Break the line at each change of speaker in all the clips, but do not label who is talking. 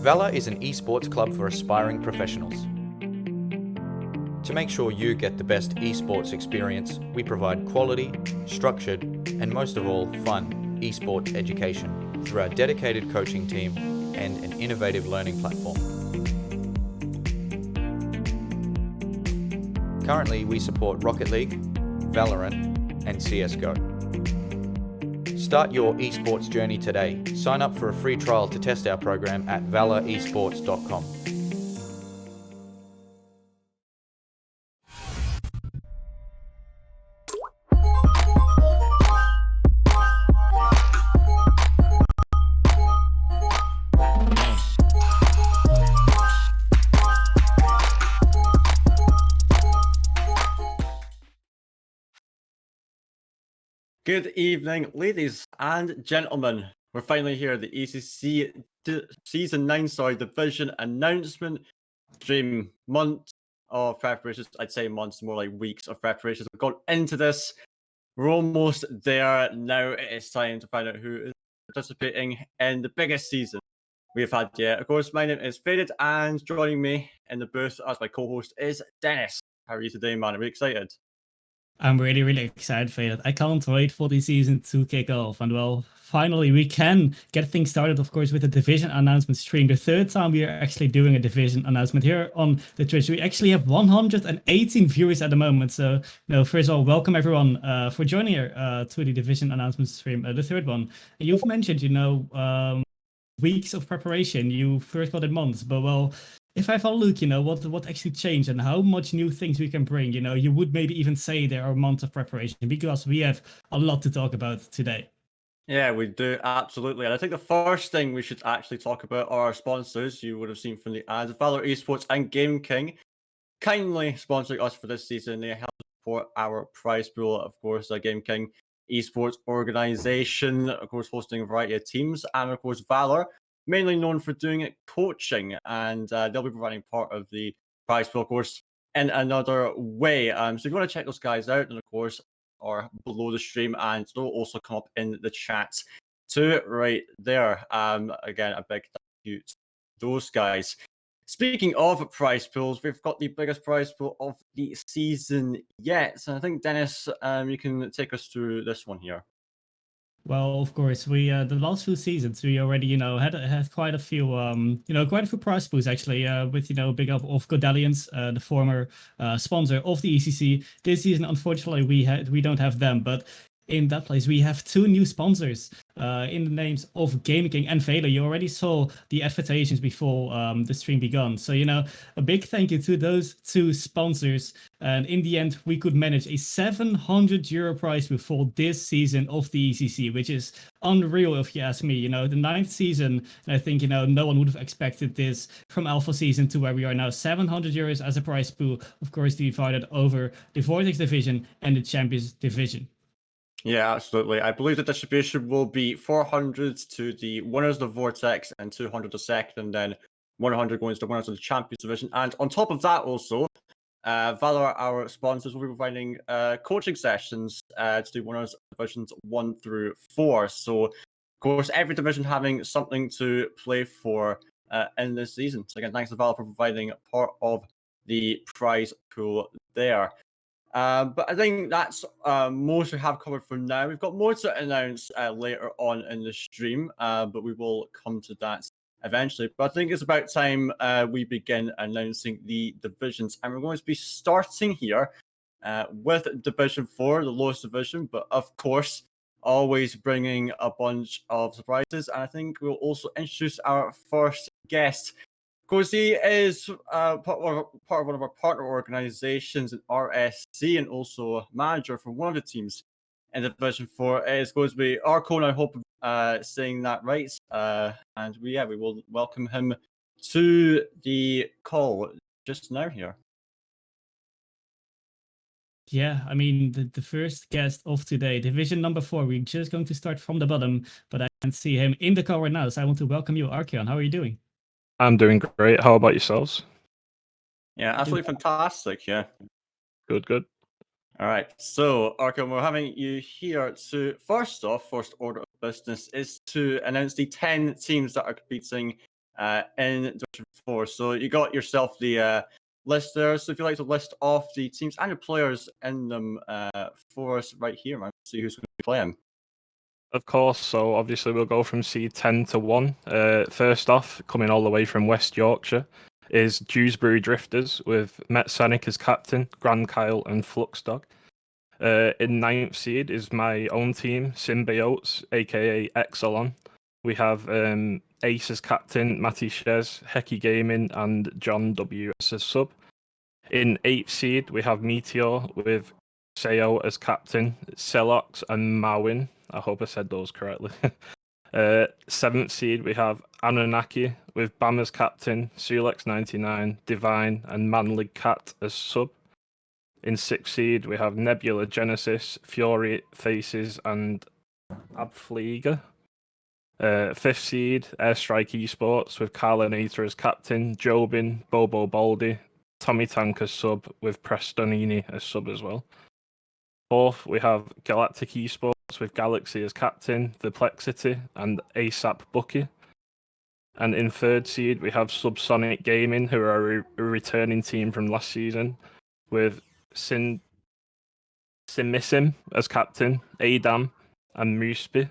Valor is an esports club for aspiring professionals. To make sure you get the best esports experience, we provide quality, structured, and most of all, fun esports education through our dedicated coaching team and an innovative learning platform. Currently, we support Rocket League, Valorant, and CSGO. Start your esports journey today. Sign up for a free trial to test our program at valoresports.com.
Good evening, ladies and gentlemen. We're finally here at the ECC Season 9 Division announcement stream. Months of preparations, I'd say months, more like weeks of preparations. We've gone into this. We're almost there. Now it is time to find out who is participating in the biggest season we've had yet. Of course, my name is Faded, and joining me in the booth as my co-host is Dennis. How are you today, man? Are you excited?
I'm really, really excited for it. I can't wait for the season to kick off. And well, finally, we can get things started, of course, with the division announcement stream. The third time we are actually doing a division announcement here on the Twitch. We actually have 118 viewers at the moment. So, first of all, welcome everyone for joining here to the division announcement stream, the third one. You've mentioned, weeks of preparation. You first got it months, but well, if I have a look, what actually changed and how much new things we can bring, you would maybe even say there are months of preparation because we have a lot to talk about today.
Yeah, we do, absolutely. And I think the first thing we should actually talk about are our sponsors. You would have seen from the ads, Valor Esports and Game King kindly sponsoring us for this season. They help support our prize pool, of course, Game King Esports organization, of course, hosting a variety of teams, and of course, Valor, mainly known for doing coaching, and they'll be providing part of the prize pool, of course, in another way. So if you want to check those guys out, and of course, are below the stream, and they'll also come up in the chat too, right there. Again, a big thank you to those guys. Speaking of prize pools, we've got the biggest prize pool of the season yet. So I think, Dennis, you can take us through this one here.
Well, of course, we the last few seasons we already had quite a few quite a few prize pools actually with big up of Godallions, the former sponsor of the ECC. This season, unfortunately, we don't have them, but in that place we have two new sponsors in the names of Game King and Valor. You already saw the advertisements before the stream began, so a big thank you to those two sponsors. And in the end, we could manage a €700 prize pool for this season of the ECC, which is unreal if you ask me. The ninth season, and I think no one would have expected this from Alpha season to where we are now. €700 as a prize pool, of course, divided over the Vortex division and the Champions division.
Yeah, absolutely. I believe the distribution will be 400 to the winners of the Vortex and 200 to second, and then 100 going to the winners of the Champions division. And on top of that, also, Valor, our sponsors, will be providing coaching sessions to the winners of divisions 1 through 4. So, of course, every division having something to play for in this season. So, again, thanks to Valor for providing part of the prize pool there. But I think that's most we have covered for now. We've got more to announce later on in the stream, but we will come to that eventually. But I think it's about time we begin announcing the divisions. And we're going to be starting here with Division 4, the lowest division, but of course, always bringing a bunch of surprises. And I think we'll also introduce our first guest. Of course, he is part of one of our partner organizations in RSC, and also manager for one of the teams in Division 4. It's going to be Arco, and I hope saying that right. And we will welcome him to the call just now here.
Yeah, I mean, the first guest of today, division number 4. We're just going to start from the bottom, but I can see him in the call right now. So I want to welcome you, Archeon. How are you doing?
I'm doing great. How about yourselves?
Yeah, absolutely fantastic. Yeah.
Good.
All right. So, Arkham, we're having you here to, first order of business is to announce the 10 teams that are competing in Division 4. So you got yourself the list there. So if you'd like to list off the teams and the players in them for us right here, man, see who's going to be playing.
Of course, so obviously we'll go from seed 10 to 1. First off, coming all the way from West Yorkshire, is Dewsbury Drifters with Met Sanic as captain, Grand Kyle and Fluxdog. In 9th seed is my own team, Symbiotes, aka Exelon. We have Ace as captain, Matty Shez, Hecky Gaming, and John W as sub. In 8th seed, we have Meteor with Seo as captain, Celox and Mawin. I hope I said those correctly. 7th seed, we have Anunnaki with Bam as captain, Sulex99, Divine, and Manly Cat as sub. In 6th seed, we have Nebula Genesis, Fury Faces, and Abflieger. 5th seed, Airstrike Esports with Carlinator as captain, Jobin, Bobo Baldy, Tommy Tank as sub, with Prestonini as sub as well. 4th, we have Galactic Esports with Galaxy as captain, Perplexity, and ASAP Bucky. And in 3rd seed, we have Subsonic Gaming, who are a returning team from last season, with Simissim as captain, Adam, and Musby.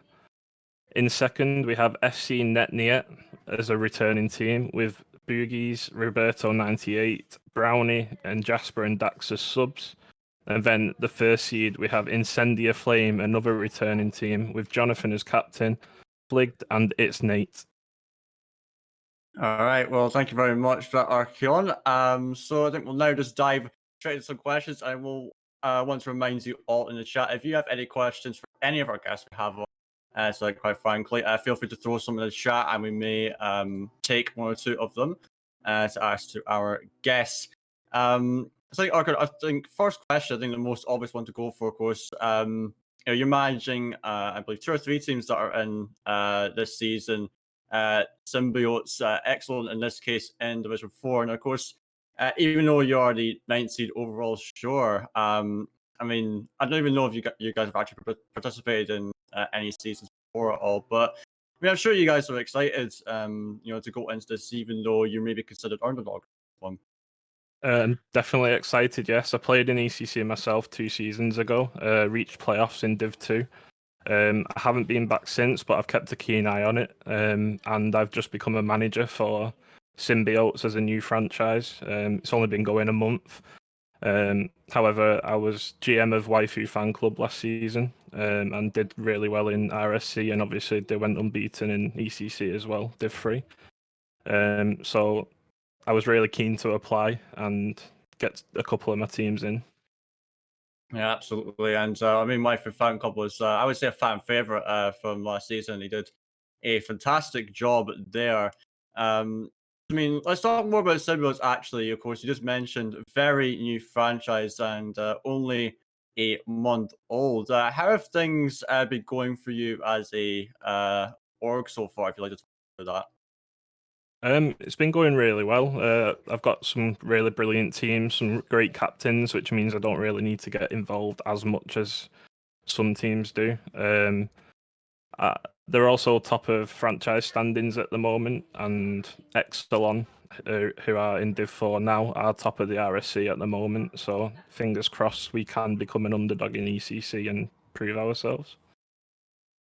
In 2nd, we have FC Netniet as a returning team, with Boogies, Roberto98, Brownie, and Jasper and Dax as subs. And then the 1st seed, we have Incendia Flame, another returning team, with Jonathan as captain, Fligged, and It's Nate.
All right. Well, thank you very much for that, Archeon. So I think we'll now just dive straight into some questions. I will want to remind you all in the chat, if you have any questions for any of our guests we have on, so quite frankly, feel free to throw some in the chat and we may take one or two of them to ask to our guests. So I think first question, I think the most obvious one to go for, of course, you're managing, I believe, 2 or 3 teams that are in this season. Symbiotes, excellent in this case in Division 4, and of course, even though you are the 9th seed overall, sure. I mean, I don't even know if you guys have actually participated in any seasons before at all, but I mean, I'm sure you guys are excited, to go into this, even though you may be considered underdog.
Definitely excited, yes. I played in ECC myself 2 seasons ago, reached playoffs in Div 2. I haven't been back since, but I've kept a keen eye on it, and I've just become a manager for Symbiotes as a new franchise. It's only been going a month. However, I was GM of Waifu Fan Club last season, and did really well in RSC, and obviously they went unbeaten in ECC as well, Div 3. So I was really keen to apply and get a couple of my teams in.
Yeah, absolutely. And I mean, my fan club was, I would say, a fan favorite from last season. He did a fantastic job there. I mean, let's talk more about Symbiotes. Actually, of course, you just mentioned very new franchise and only a month old. How have things been going for you as a org so far? If you'd like to talk about that.
It's been going really well. I've got some really brilliant teams, some great captains, which means I don't really need to get involved as much as some teams do. They're also top of franchise standings at the moment, and Exelon, who are in Div 4 now, are top of the RSC at the moment. So fingers crossed we can become an underdog in ECC and prove ourselves.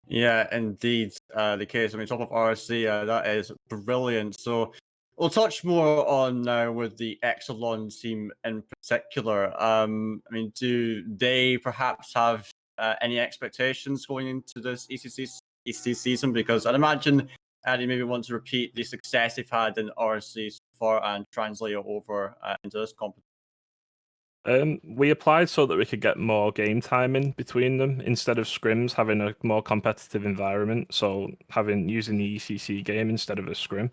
Yeah, indeed, the case. I mean, top of RSC, that is brilliant. So we'll touch more on now with the Exelon team in particular. I mean, do they perhaps have any expectations going into this ECC season? Because I'd imagine they maybe want to repeat the success they've had in RSC so far and translate it over into this competition.
We applied so that we could get more game time in between them instead of scrims, having a more competitive environment. So using the ECC game instead of a scrim.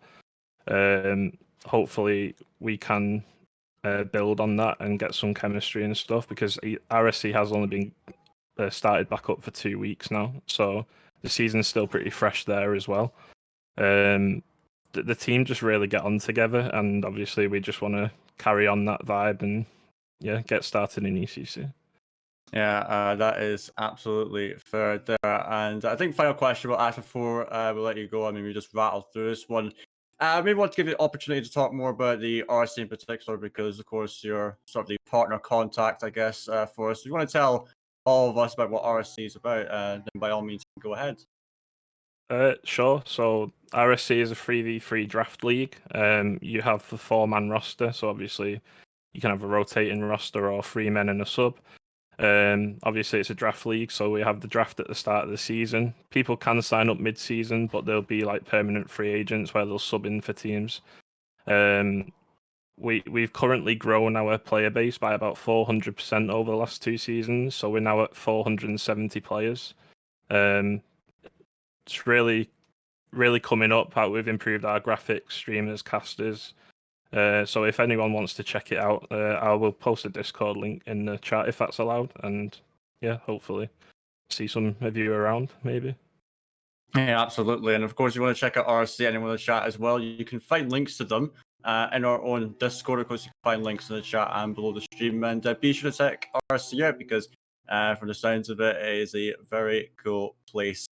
Hopefully we can build on that and get some chemistry and stuff, because RSC has only been started back up for 2 weeks now, so the season's still pretty fresh there as well. The team just really get on together, and obviously we just want to carry on that vibe and get started in ECC.
Yeah, that is absolutely fair there. And I think final question we'll ask before we'll let you go. I mean, we just rattled through this one. maybe want to give you the opportunity to talk more about the RC in particular, because of course you're sort of the partner contact, I guess, for us. If you want to tell all of us about what RSC is about, then by all means, go ahead.
Sure. So RSC is a 3v3 draft league. You have the 4-man roster, so obviously you can have a rotating roster or 3 men and a sub. Obviously it's a draft league, so we have the draft at the start of the season. People can sign up mid-season, but they'll be like permanent free agents where they'll sub in for teams. We've currently grown our player base by about 400% over the last 2 seasons, so we're now at 470 players. It's really coming up. We've improved our graphics, streamers, casters. So if anyone wants to check it out, I will post a Discord link in the chat if that's allowed. And yeah, hopefully see some of you around, maybe.
Yeah, absolutely. And of course, if you want to check out RSC, anyone in the chat as well, you can find links to them in our own Discord. Of course, you can find links in the chat and below the stream. And be sure to check RSC out, because from the sounds of it, it is a very cool place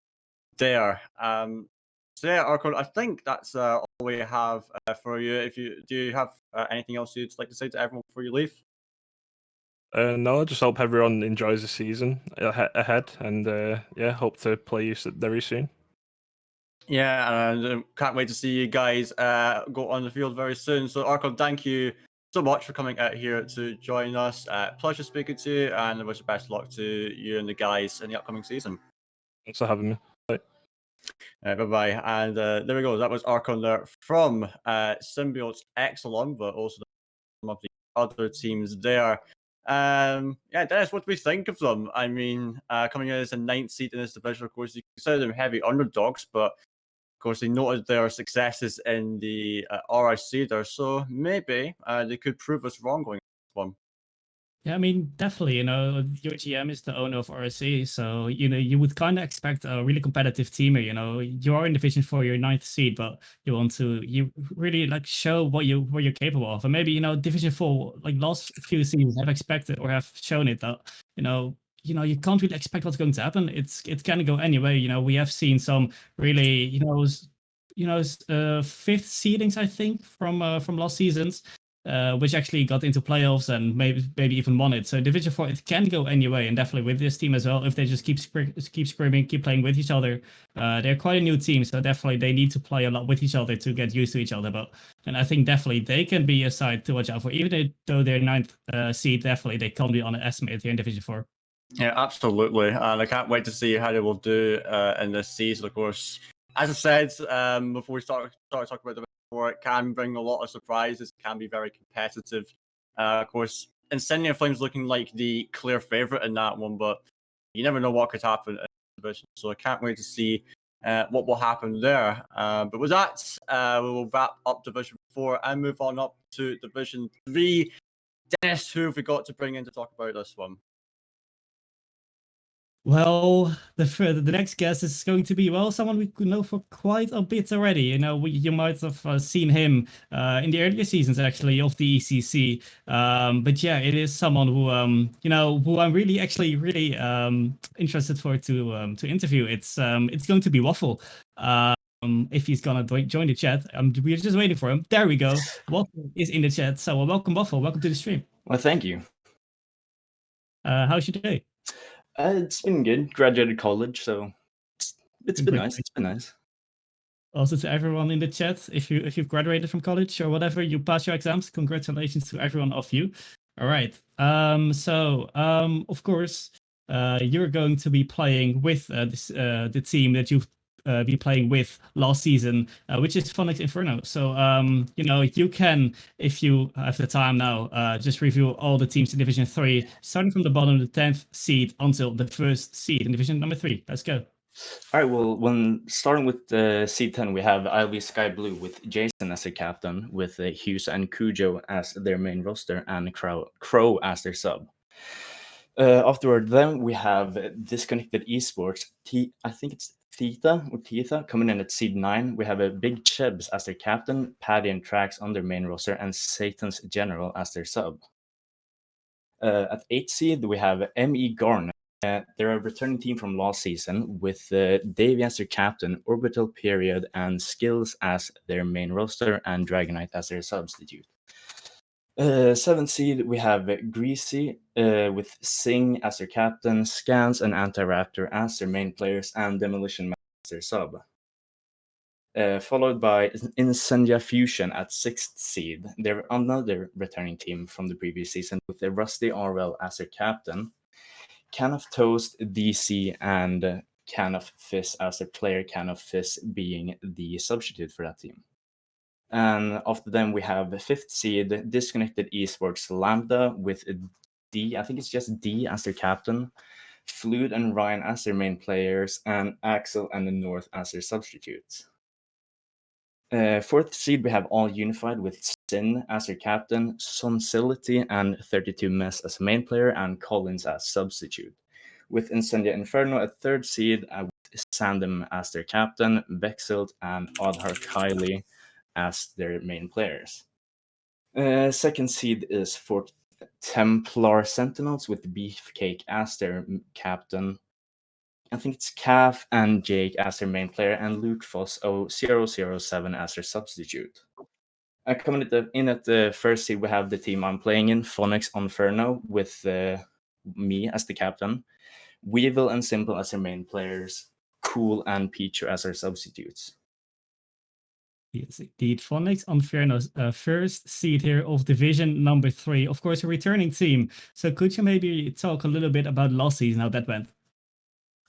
there. So yeah, Arcon, I think that's all we have for you. If you do have anything else you'd like to say to everyone before you leave?
No, I just hope everyone enjoys the season ahead, and yeah, hope to play you very soon.
Yeah, and can't wait to see you guys go on the field very soon. So Arcon, thank you so much for coming out here to join us. Pleasure speaking to you, and I wish the best of luck to you and the guys in the upcoming season.
Thanks for having me. Bye.
Bye-bye. And there we go. That was Archon there from Symbiote's Exelon, but also some of the other teams there. Yeah, Dennis, what do we think of them? I mean, coming in as a 9th seed in this division, of course, you consider them heavy underdogs, but of course, they noted their successes in the RIC there, so maybe they could prove us wrong going one.
Yeah, I mean, definitely, your GM is the owner of RSC, so, you would kind of expect a really competitive team. You are in Division 4, you're 9th seed, but you really like show what you're capable of. And maybe, Division 4, like last few seasons have expected or have shown it that, you can't really expect what's going to happen. It can go anyway. We have seen some really, fifth seedings, I think, from last seasons. Which actually got into playoffs and maybe even won it. So Division 4, it can go anyway, and definitely with this team as well, if they just keep scrimming, keep playing with each other. They're quite a new team, so definitely they need to play a lot with each other to get used to each other. And I think definitely they can be a side to watch out for. Even though they're 9th seed, definitely they can't be underestimated here in Division 4.
Yeah, absolutely. And I can't wait to see how they will do in this season, of course. As I said, before we start talking about the it can bring a lot of surprises. It can be very competitive. Of course, Incendiary Flames looking like the clear favorite in that one, but you never know what could happen in the division. So I can't wait to see what will happen there. But with that, we will wrap up Division 4 and move on up to Division 3. Dennis, who have we got to bring in to talk about this one?
Well, the next guest is going to be, someone we could know for quite a bit already. You might have seen him in the earlier seasons, actually, of the ECC. But yeah, it is someone who, who I'm really interested for to interview. It's going to be Waffle. If he's gonna join the chat, we're just waiting for him. There we go. Waffle is in the chat. So welcome, Waffle. Welcome to the stream.
Well, thank you.
How's your day?
It's been good. Graduated college, so it's been nice. It's been nice.
Also to everyone in the chat, if you've graduated from college or whatever, you passed your exams. Congratulations to everyone of you. All right. So of course, you're going to be playing with the team that you've been playing with last season, which is Phonics Inferno. So you can, if you have the time now, just review all the teams in Division 3, starting from the bottom, the 10th seed until the 1st seed in Division number 3. Let's go.
All right. Well, when starting with the seed 10, we have Ivy Sky Blue with Jason as their captain, with Hughes and Cujo as their main roster, and Crow as their sub. Afterward, then we have Disconnected Esports. I think it's Theta coming in at seed 9. We have a Big Chebs as their captain, Paddy and Trax on their main roster, and Satan's General as their sub. At 8 seed, we have ME Garnet they're a returning team from last season with Davey as their captain, Orbital Period, and Skills as their main roster, and Dragonite as their substitute. 7th seed, we have Greasy with Sing as their captain, Scans and Anti-Raptor as their main players, and Demolition Man as their sub. Followed by Incendia Fusion at 6th seed. They're another returning team from the previous season with the Rusty RL as their captain, Can of Toast, DC, and Can of Fizz as their player, Can of Fizz being the substitute for that team. And after them, we have the 5th seed, Disconnected Esports Lambda with D, I think it's just D as their captain, Fluid and Ryan as their main players, and Axel and the North as their substitutes. 4th seed, we have All Unified with Sin as their captain, Sonsility and 32 Mess as main player, and Collins as substitute. With Incendia Inferno at 3rd seed, with Sandem as their captain, Vexelt and Adhar Kylie as their main players. 2nd seed is for Templar Sentinels with Beefcake as their captain. I think it's Calf and Jake as their main player, and Luke Foss 007 as their substitute. Coming in at the 1st seed, we have the team I'm playing in, Phonics Inferno, with me as the captain, Weevil and Simple as their main players, Cool and Peacher as their substitutes.
Yes, indeed. Phonics Inferno's 1st seed here of Division number 3. Of course, a returning team. So could you maybe talk a little bit about last season, how that went?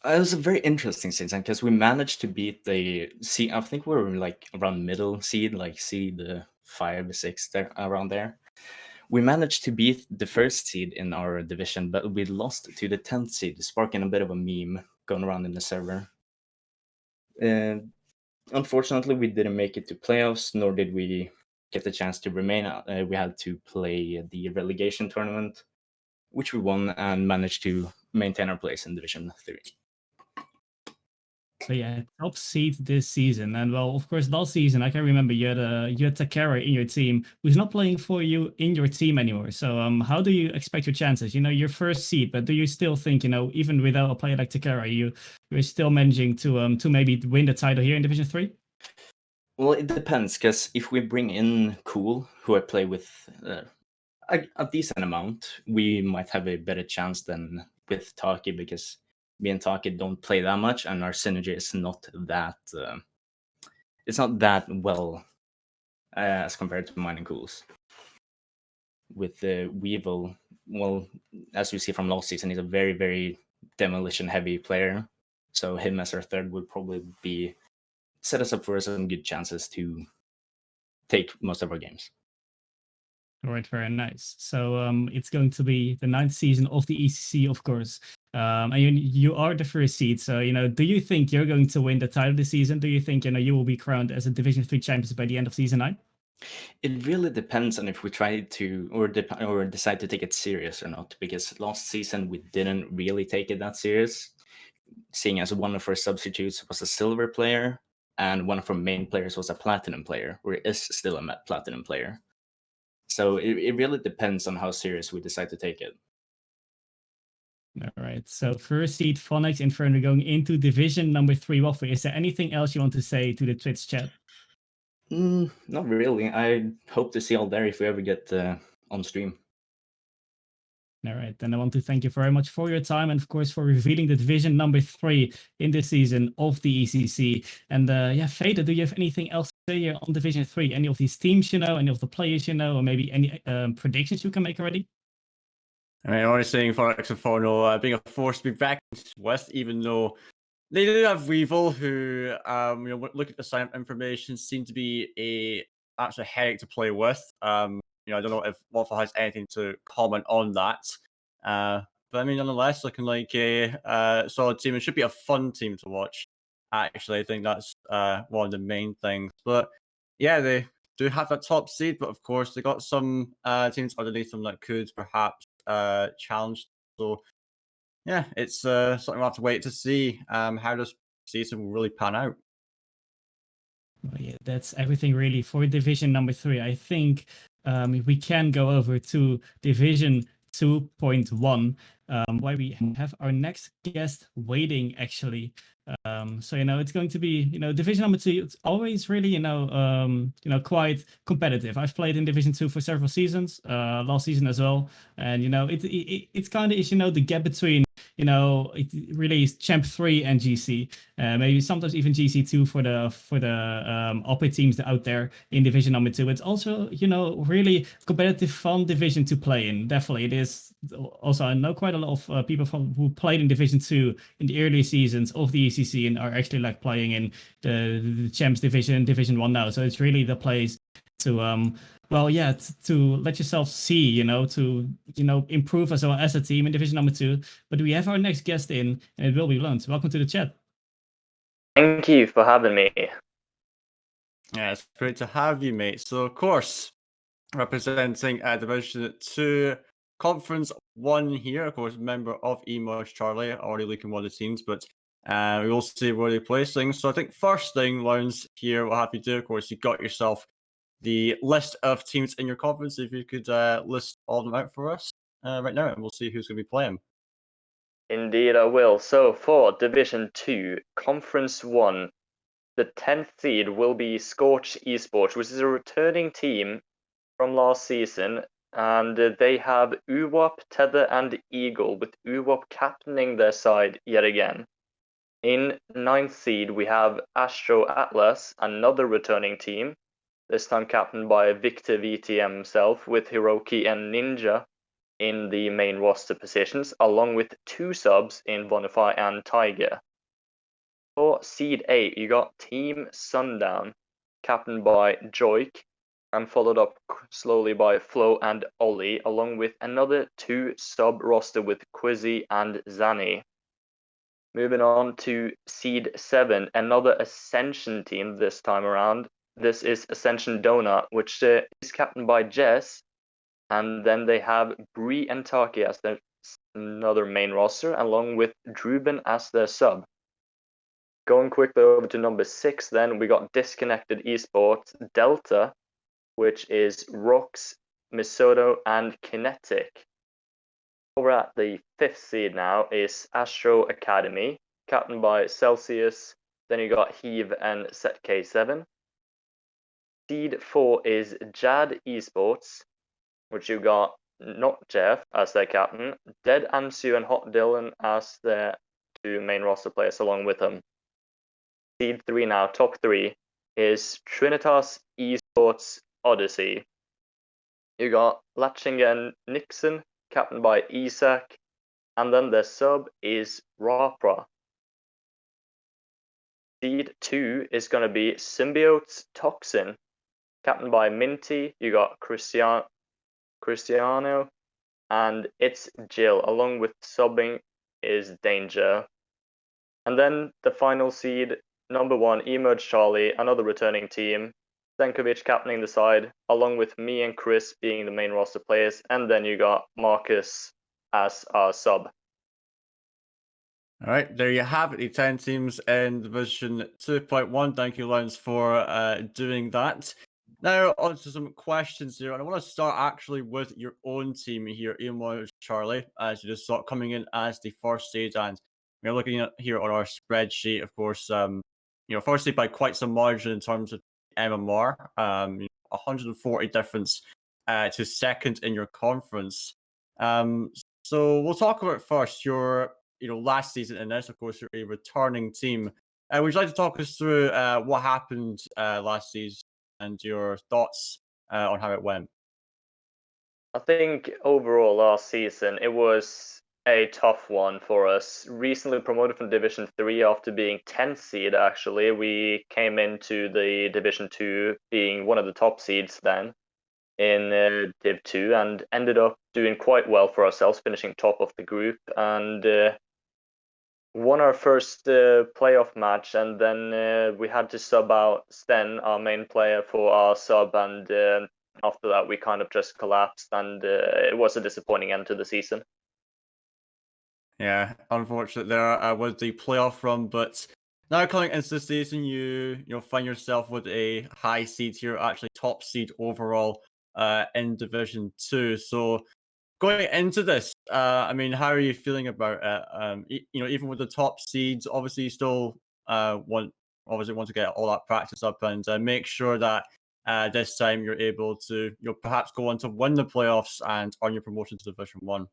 It was a very interesting season because we managed to beat the seed. I think we were like around middle seed, like seed 5, 6, there, around there. We managed to beat the 1st seed in our division, but we lost to the 10th seed, sparking a bit of a meme going around in the server. Unfortunately, we didn't make it to playoffs, nor did we get the chance to remain. We had to play the relegation tournament, which we won and managed to maintain our place in Division 3.
So yeah, top seed this season. And well, of course, last season, I can remember you had Takara in your team who's not playing for you in your team anymore. So how do you expect your chances? Your 1st seed, but do you still think, even without a player like Takara, you're still managing to maybe win the title here in Division 3?
Well, it depends, because if we bring in Cool, who I play with a decent amount, we might have a better chance than with Taki, because me and Taki don't play that much, and our synergy is not that it's not that well as compared to mine and Cool's. With the Weevil, well, as we see from last season, he's a very, very demolition heavy player, so him as our 3rd would probably be set us up for some good chances to take most of our games.
All right, very nice. So it's going to be the 9th season of the ECC, of course. And you are the 1st seed. So, do you think you're going to win the title this season? Do you think, you will be crowned as a Division 3 champions by the end of season 9?
It really depends on if we try to or decide to take it serious or not. Because last season we didn't really take it that serious, seeing as one of our substitutes was a silver player and one of our main players was a platinum player, or is still a platinum player. So it really depends on how serious we decide to take it.
All right. So 1st seed Phonics Inferno going into Division number 3. Waffle, is there anything else you want to say to the Twitch chat?
Not really. I hope to see you all there if we ever get on stream.
All right. Then I want to thank you very much for your time and, of course, for revealing the Division number 3 in this season of the ECC. And Vader, do you have anything else to say here on Division 3? Any of these teams any of the players or maybe any predictions you can make already?
I mean, only saying Phonics Inferno being a force to be reckoned with, even though they do have Weevil, who, look at the sign information, seem to be a actually headache to play with. I don't know if Waffle has anything to comment on that. But I mean, nonetheless, looking like a solid team. It should be a fun team to watch. Actually, I think that's one of the main things. But yeah, they do have that top seed, but of course, they got some teams underneath them that could perhaps challenge. So yeah, it's something we'll have to wait to see how this season will really pan out.
Well, yeah, that's everything really for Division number 3. I think we can go over to Division 2.1, where we have our next guest waiting actually. So it's going to be division number 2. It's always really quite competitive. I've played in division 2 for several seasons, last season as well, and it's kind of is the gap between it really is Champ 3 and GC, maybe sometimes even GC2 for the upper teams out there in division number 2. It's also really competitive, fun division to play in. Definitely, it is. Also, I know quite a lot of people who played in division 2 in the early seasons of the ECC and are actually like playing in the Champs division 1 now. So it's really the place to to let yourself see, to improve as well as a team in division number 2. But we have our next guest in, and it will be Lund. Welcome to the chat.
Thank you for having me.
Yeah, it's great to have you, mate. So, of course, representing Division 2, Conference 1 here, of course, member of Emerge Charlie, already looking one of the teams, but we will see where they place things. So I think first thing, Lounge, here, we'll have you do, of course, you got yourself the list of teams in your conference. If you could list all of them out for us right now, and we'll see who's going to be playing.
Indeed, I will. So for Division 2, Conference 1, the 10th seed will be Scorch Esports, which is a returning team from last season, and they have Uwap, Tether, and Eagle, with Uwap captaining their side yet again. In 9th seed, we have Astro Atlas, another returning team, this time captained by Victor VTM himself, with Hiroki and Ninja in the main roster positions, along with 2 subs in Bonify and Tiger. For Seed 8, you got Team Sundown, captained by Joik, and followed up slowly by Flo and Ollie, along with another 2 sub roster with Quizzy and Zani. Moving on to Seed 7, another Ascension team this time around. This is Ascension Donut, which is captained by Jess, and then they have Bree and Taki as their another main roster, along with Druben as their sub. Going quickly over to number 6, then we got Disconnected Esports Delta, which is Rox, Misoto, and Kinetic. Over at the 5th seed now is Astro Academy, captained by Celsius. Then you got Heave and Set K7. Seed 4 is Jad Esports, which you got Not Jeff as their captain, Dead Ansu and Hot Dylan as their 2 main roster players along with them. Seed 3 now, top 3, is Trinitas Esports Odyssey. You got Latchinga and Nixon, captained by Isak, and then their sub is Rapra. Seed 2 is going to be Symbiotes Toxin, captained by Minty. You got Cristiano, and it's Jill, along with subbing is Danger. And then the final seed, number 1, Emerge Charlie, another returning team. Zenkovic captaining the side, along with me and Chris being the main roster players, and then you got Marcus as our sub.
All right, there you have it, the 10 teams in Division 2.1. Thank you, Lance, for doing that. Now, on to some questions here, and I want to start actually with your own team here, Emerge Charlie, as you just saw coming in as the first seed, and we're looking at here on our spreadsheet, of course, first seed by quite some margin in terms of MMR, 140 difference to second in your conference. So we'll talk about first your last season in this. Of course, you're a returning team. Would you like to talk us through what happened last season and your thoughts on how it went?
I think overall last season it was a tough one for us. Recently promoted from Division 3 after being 10th seed, actually. We came into the Division 2 being one of the top seeds then in Div 2 and ended up doing quite well for ourselves, finishing top of the group, and won our first playoff match, and then we had to sub out Sten, our main player, for our sub, and after that we kind of just collapsed, and it was a disappointing end to the season.
Yeah, unfortunate there was the playoff run, but now coming into the season, you find yourself with a high seed here, actually top seed overall in Division 2. So going into this, I mean, how are you feeling about it? Even with the top seeds, obviously you still want to get all that practice up and make sure that this time you're able to perhaps go on to win the playoffs and earn your promotion to Division 1.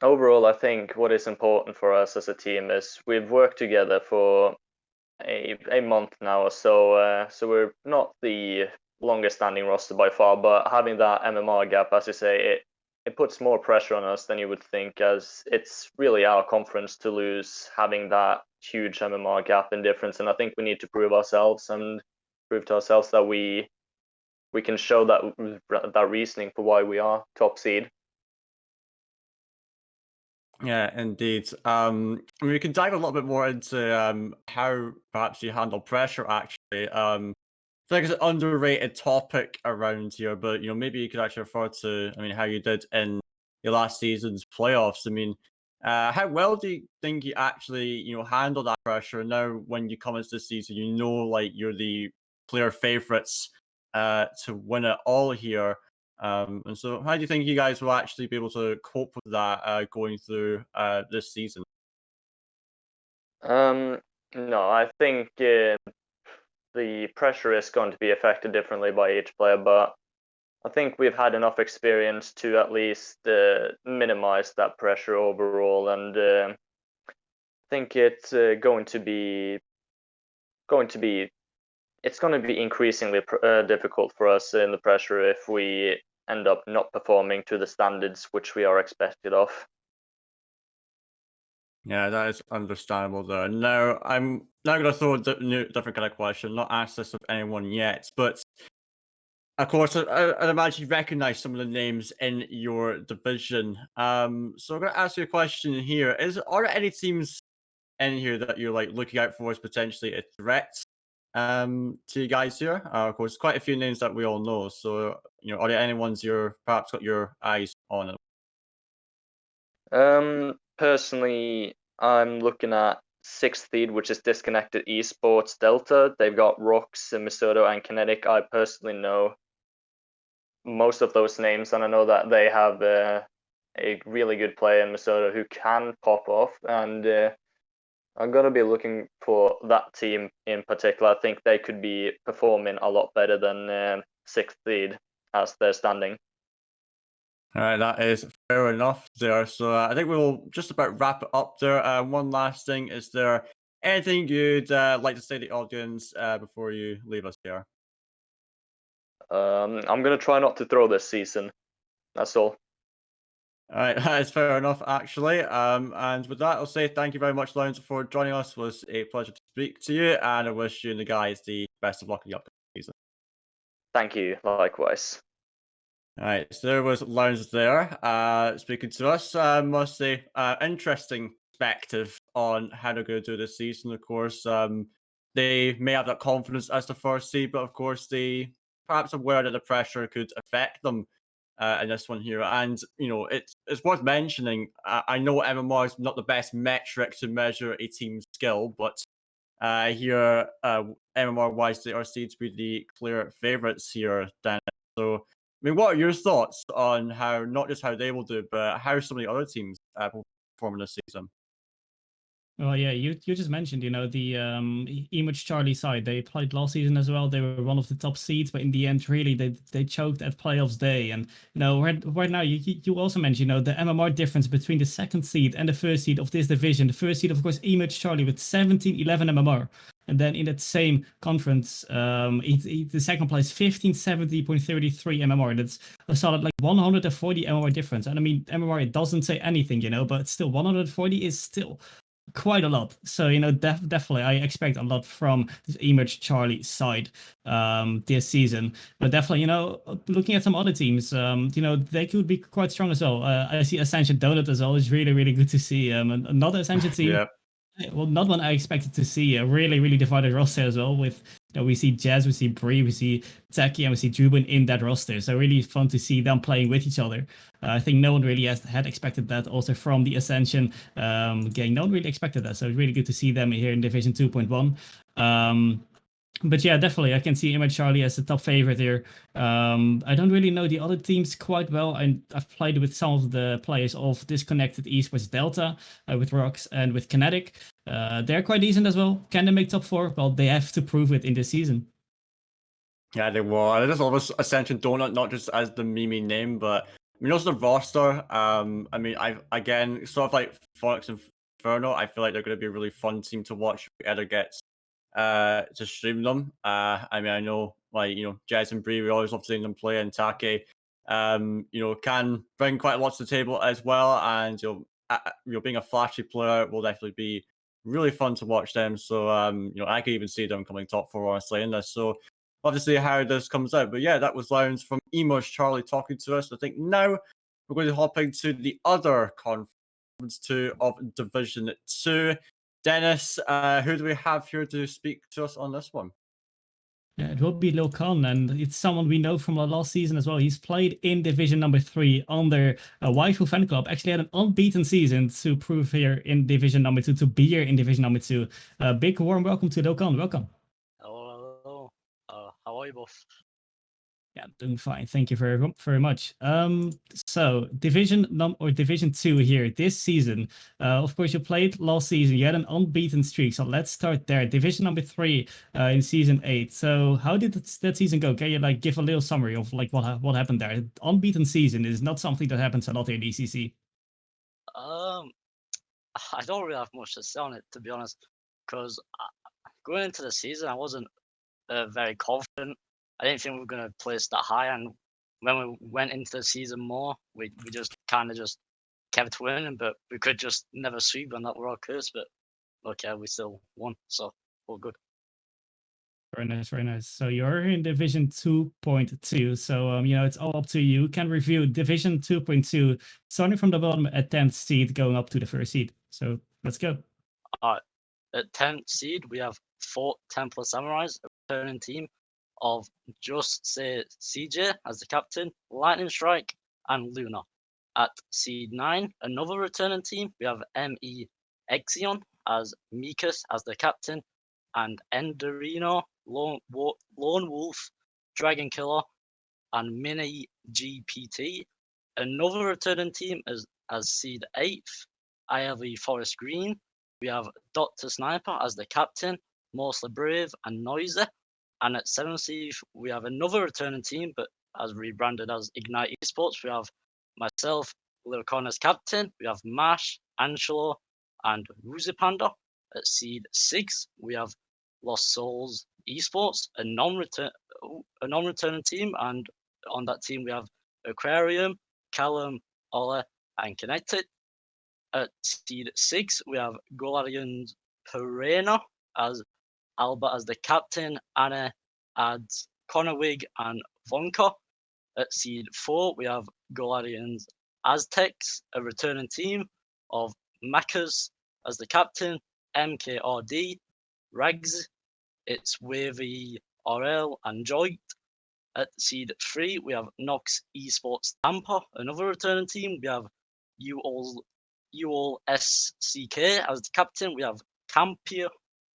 Overall, I think what is important for us as a team is we've worked together for a month now or so. So we're not the longest standing roster by far, but having that MMR gap, as you say, it puts more pressure on us than you would think, as it's really our conference to lose, having that huge MMR gap in difference. And I think we need to prove ourselves and prove to ourselves that we can show that reasoning for why we are top seed.
Yeah, indeed. I mean, we can dive a little bit more into how perhaps you handle pressure. Actually, I think it's an underrated topic around here, but maybe you could actually refer to, I mean, how you did in your last season's playoffs. I mean, how well do you think you actually handle that pressure now when you come into the season? Like you're the clear favorites to win it all here. And so, how do you think you guys will actually be able to cope with that going through this season?
No, I think the pressure is going to be affected differently by each player, but I think we've had enough experience to at least minimize that pressure overall, and I think it's going to be increasingly difficult for us in the pressure if we end up not performing to the standards which we are expected of.
Yeah, that is understandable there. Now, I'm now going to throw a different kind of question, not ask this of anyone yet, but of course, I'd imagine you recognize some of the names in your division. So I'm going to ask you a question here. Are there any teams in here that you're like looking out for as potentially a threat to you guys here? Of course, quite a few names that we all know. So, are there any ones you're perhaps got your eyes on?
Personally, I'm looking at sixth seed, which is Disconnected Esports Delta. They've got Rox, Misoto, and Kinetic. I personally know most of those names, and I know that they have a really good player in Misoto who can pop off, and I'm going to be looking for that team in particular. I think they could be performing a lot better than sixth seed as they're standing.
All right, that is fair enough there. So I think we'll just about wrap it up there. One last thing, is there anything you'd like to say to the audience before you leave us here?
I'm going to try not to throw this season. That's all.
All right, that is fair enough, actually. And with that, I'll say thank you very much, Lounge, for joining us. It was a pleasure to speak to you, and I wish you and the guys the best of luck in the upcoming season.
Thank you. Likewise.
All right, so there was Lounge there speaking to us. Must say, interesting perspective on how they're going to do this season. Of course, they may have that confidence as the first seed, but of course, they perhaps aware that the pressure could affect them in this one here. And it's worth mentioning. I know MMR is not the best metric to measure a team's skill, but here MMR wise, they are seen to be the clear favourites here, Dan. So, I mean, what are your thoughts on how not just how they will do, but how some of the other teams will perform this season?
Well, yeah, you just mentioned, the Image Charlie side. They played last season as well. They were one of the top seeds, but in the end, really, they choked at playoffs day. And right now, you also mentioned, the MMR difference between the second seed and the first seed of this division. The first seed, of course, Image Charlie with 1711 MMR. And then in that same conference, the second place, 1570.33 MMR. That's a solid 140 MMR difference. And I mean, MMR, it doesn't say anything, but still 140 is still quite a lot. So, definitely I expect a lot from this Image Charlie side this season. But definitely, looking at some other teams, they could be quite strong as well. I see Ascension Donut as well. It's really, really good to see another Ascension team.
Yeah.
Well, not one I expected to see. A really, really divided roster as well. With we see Jazz, we see Bree, we see Taki, and we see Jubin in that roster. So really fun to see them playing with each other. I think no one really had expected that. Also from the Ascension gang, no one really expected that. So it's really good to see them here in Division 2.1. But yeah, definitely, I can see Image Charlie as the top favorite here. I don't really know the other teams quite well, and I've played with some of the players of Disconnected Esports Delta, with Rox and with Kinetic. They're quite decent as well. Can they make top 4? Well, they have to prove it in this season.
Yeah, they were. There's always Ascension Donut, not just as the meme name, but I mean also the roster. I mean, I again sort of like Fox and Inferno. I feel like they're going to be a really fun team to watch. Whoever gets to stream them. I mean, I know like Jez and Bree, we always love seeing them play, and Take, can bring quite a lot to the table as well. And being a flashy player will definitely be really fun to watch them. So I could even see them coming top 4 honestly in this. So love to see how this comes out. But yeah, that was Lions from Emo's Charlie talking to us. I think now we're going to hop into the other conference 2 of Division 2. Dennis, who do we have here to speak to us on this one?
Yeah, it will be Lil Khan, and it's someone we know from the last season as well. He's played in Division number 3 under a Waifu fan club. Actually had an unbeaten season to prove here in Division number 2, to be here in Division number 2. Big warm welcome to Lil Khan. Welcome.
Hello. How are you both?
Yeah, doing fine. Thank you very much. So Division 2 here this season. Of course, you played last season. You had an unbeaten streak. So let's start there. Division number 3 in season 8. So how did that season go? Can you like give a little summary of like what happened there? Unbeaten season is not something that happens a lot in ECC.
I don't really have much to say on it, to be honest, because going into the season, I wasn't very confident. I didn't think we were going to place that high, and when we went into the season more, we just kind of just kept winning, but we could just never sweep, and that were our curse. But okay, we still won, so all good.
Very nice, very nice. So you're in Division 2.2. So it's all up to you. You can review Division 2.2, starting from the bottom at 10th seed, going up to the first seed. So let's go.
At 10th seed, we have 4 Templar Samurais, a returning team of Just Say CJ as the captain, Lightning Strike, and Luna. At seed 9, another returning team, we have ME Exion as Mikas as the captain, and Enderino, Lone Wolf, Dragon Killer, and Mini GPT. Another returning team is as seed 8th, ILV Forest Green. We have Dr. Sniper as the captain, Mostly Brave and Noisy. And at 7th seed, we have another returning team, but as rebranded as Ignite Esports. We have myself, Lil Con as captain. We have Mash, Angelo, and Woozy Panda. At seed 6, we have Lost Souls Esports, a non-returning team, and on that team we have Aquarium, Callum, Ola, and Connected. At seed 6, we have Golarians Perena as Alba as the captain, Anna adds Connorwig and Vonka. At seed 4, we have Golarians Aztecs, a returning team of Makas as the captain, MKRD, Rags, it's Wavy RL and Joint. At seed 3, we have Nox Esports Tampa, another returning team. We have UOL SCK as the captain. We have Campia.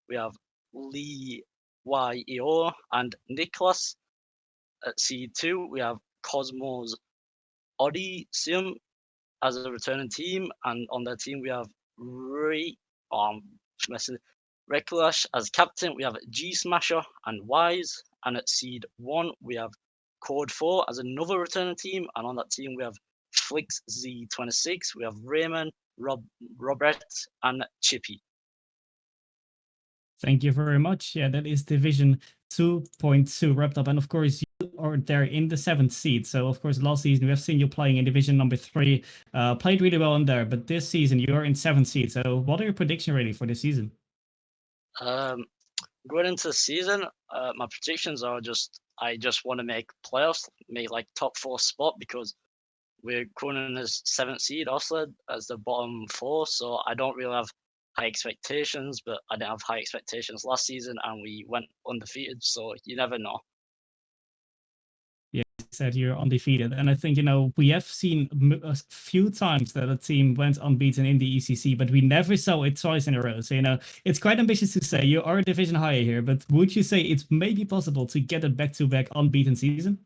We have Lee YEO and Nicholas. At seed 2, we have Cosmos Odyssey as a returning team. And on their team, we have Reclash as captain. We have G Smasher and Wise. And at seed 1, we have Code 4 as another returning team. And on that team, we have Flix Z26. We have Raymond, Robert, and Chippy.
Thank you very much. Yeah, that is Division 2.2 wrapped up. And of course, you are there in the 7th seed. So, of course, last season we have seen you playing in Division number 3. Played really well in there. But this season you are in 7th seed. So, what are your predictions really for this season?
Going into the season, my predictions are I just want to make playoffs, make like top 4 spot, because we're going in as 7th seed also as the bottom 4. So I don't really have high expectations, but I didn't have high expectations last season and we went undefeated. So you never know.
Yeah, said you're undefeated, and I think we have seen a few times that a team went unbeaten in the ECC, but we never saw it twice in a row. So it's quite ambitious to say you are a division higher here, but would you say it's maybe possible to get a back-to-back unbeaten season?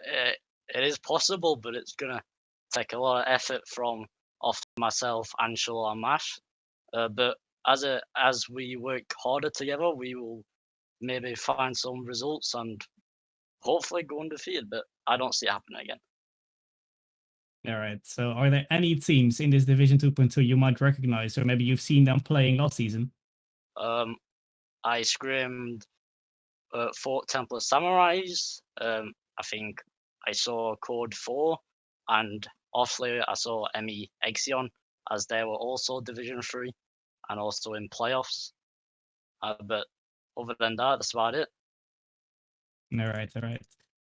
It is possible, but it's gonna take a lot of effort from myself, Anshul, and Mash. But as we work harder together, we will maybe find some results and hopefully go undefeated. But I don't see it happening again.
All right. So are there any teams in this Division 2.2 you might recognize, or maybe you've seen them playing last season?
I scrimmed Fort Templar Samurais. I think I saw Code 4, and offly I saw ME Exion, as they were also Division 3 and also in playoffs. But other than that, that's about it.
All right.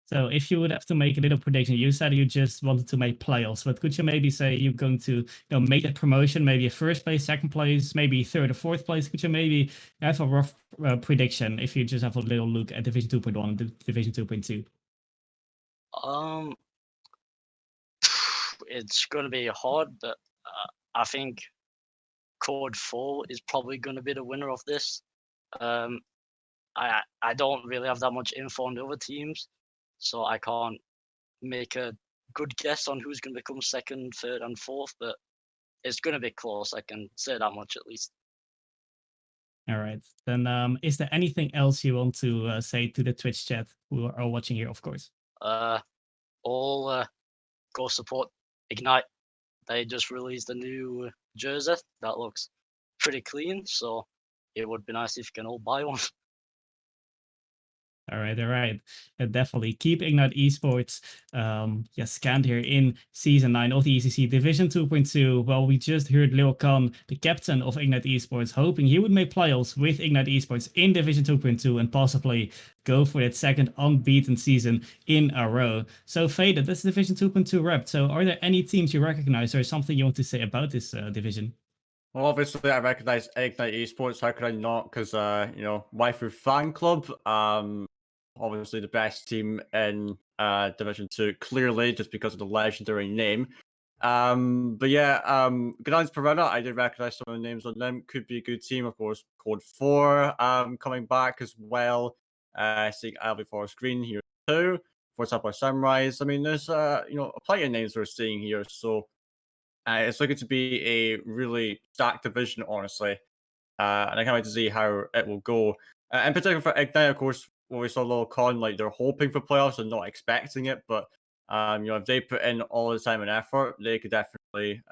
So if you would have to make a little prediction, you said you just wanted to make playoffs, but could you maybe say you're going to make that promotion, maybe a first place, second place, maybe third or fourth place? Could you maybe have a rough prediction if you just have a little look at Division 2.1 and Division 2.2?
It's going to be hard, but I think Code 4 is probably going to be the winner of this. I don't really have that much info on the other teams, so I can't make a good guess on who's going to become second, third, and fourth, but it's going to be close. I can say that much at least.
All right. Then is there anything else you want to say to the Twitch chat who are watching here, of course?
All go support Ignite. They just released a new jersey that looks pretty clean, so it would be nice if you can all buy one.
All right. Definitely keep Ignite Esports scanned here in Season 9 of the ECC Division 2.2. Well, we just heard Lil Khan, the captain of Ignite Esports, hoping he would make playoffs with Ignite Esports in Division 2.2 and possibly go for that second unbeaten season in a row. So, Faded, that's Division 2.2 wrapped. So, are there any teams you recognize or something you want to say about this division?
Well, obviously, I recognize Ignite Esports. How could I not? Because, Waifu Fan Club, obviously the best team in Division 2, clearly, just because of the legendary name. But yeah, Gdansk Piranha, I did recognize some of the names on them. Could be a good team, of course. Code 4 coming back as well. Seeing Alvy Forest Green here too. For example, Samurais. I mean, there's plenty of names we're seeing here. So it's looking to be a really stacked division, honestly. And I can't wait to see how it will go. In particular for Ignite, of course, when we saw Lil Con, like they're hoping for playoffs and not expecting it, but if they put in all the time and effort, they could definitely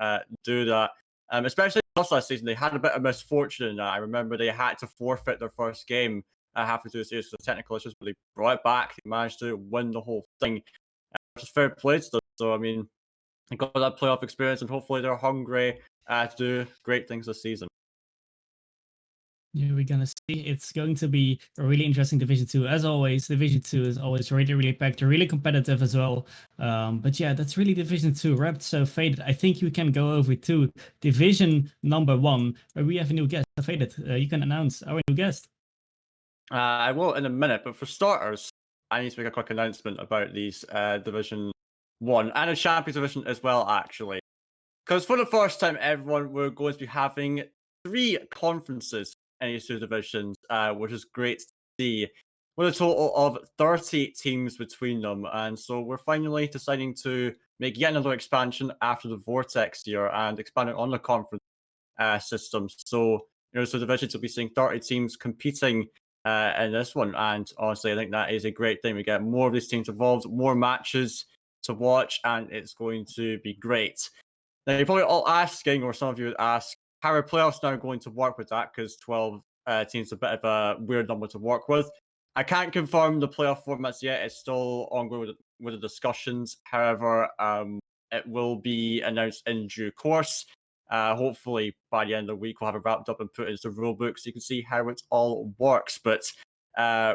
do that. Especially last season, they had a bit of misfortune in that. I remember they had to forfeit their first game halfway through the series because of technical issues, but they brought it back. They managed to win the whole thing, which is fair play to them. So I mean, they got that playoff experience, and hopefully they're hungry to do great things this season.
Yeah, we're gonna see. It's going to be a really interesting Division 2. As always, Division 2 is always really, really packed, really competitive as well. But yeah, that's really Division 2 wrapped. So, Faded, I think you can go over to Division number 1, where we have a new guest. Faded, you can announce our new guest.
I will in a minute, but for starters, I need to make a quick announcement about these Division 1 and a Champions Division as well, actually. Because for the first time, everyone, we're going to be having 3 conferences in these 2 divisions, which is great to see, with a total of 30 teams between them. And so we're finally deciding to make yet another expansion after the Vortex year and expanding on the conference system. So, so divisions will be seeing 30 teams competing in this one. And honestly, I think that is a great thing. We get more of these teams involved, more matches to watch, and it's going to be great. Now, you're probably all asking, or some of you would ask, how are playoffs now going to work with that? Because 12 teams is a bit of a weird number to work with. I can't confirm the playoff formats yet. It's still ongoing with the discussions. However, it will be announced in due course. Hopefully, by the end of the week, we'll have it wrapped up and put into the rule book so you can see how it all works. But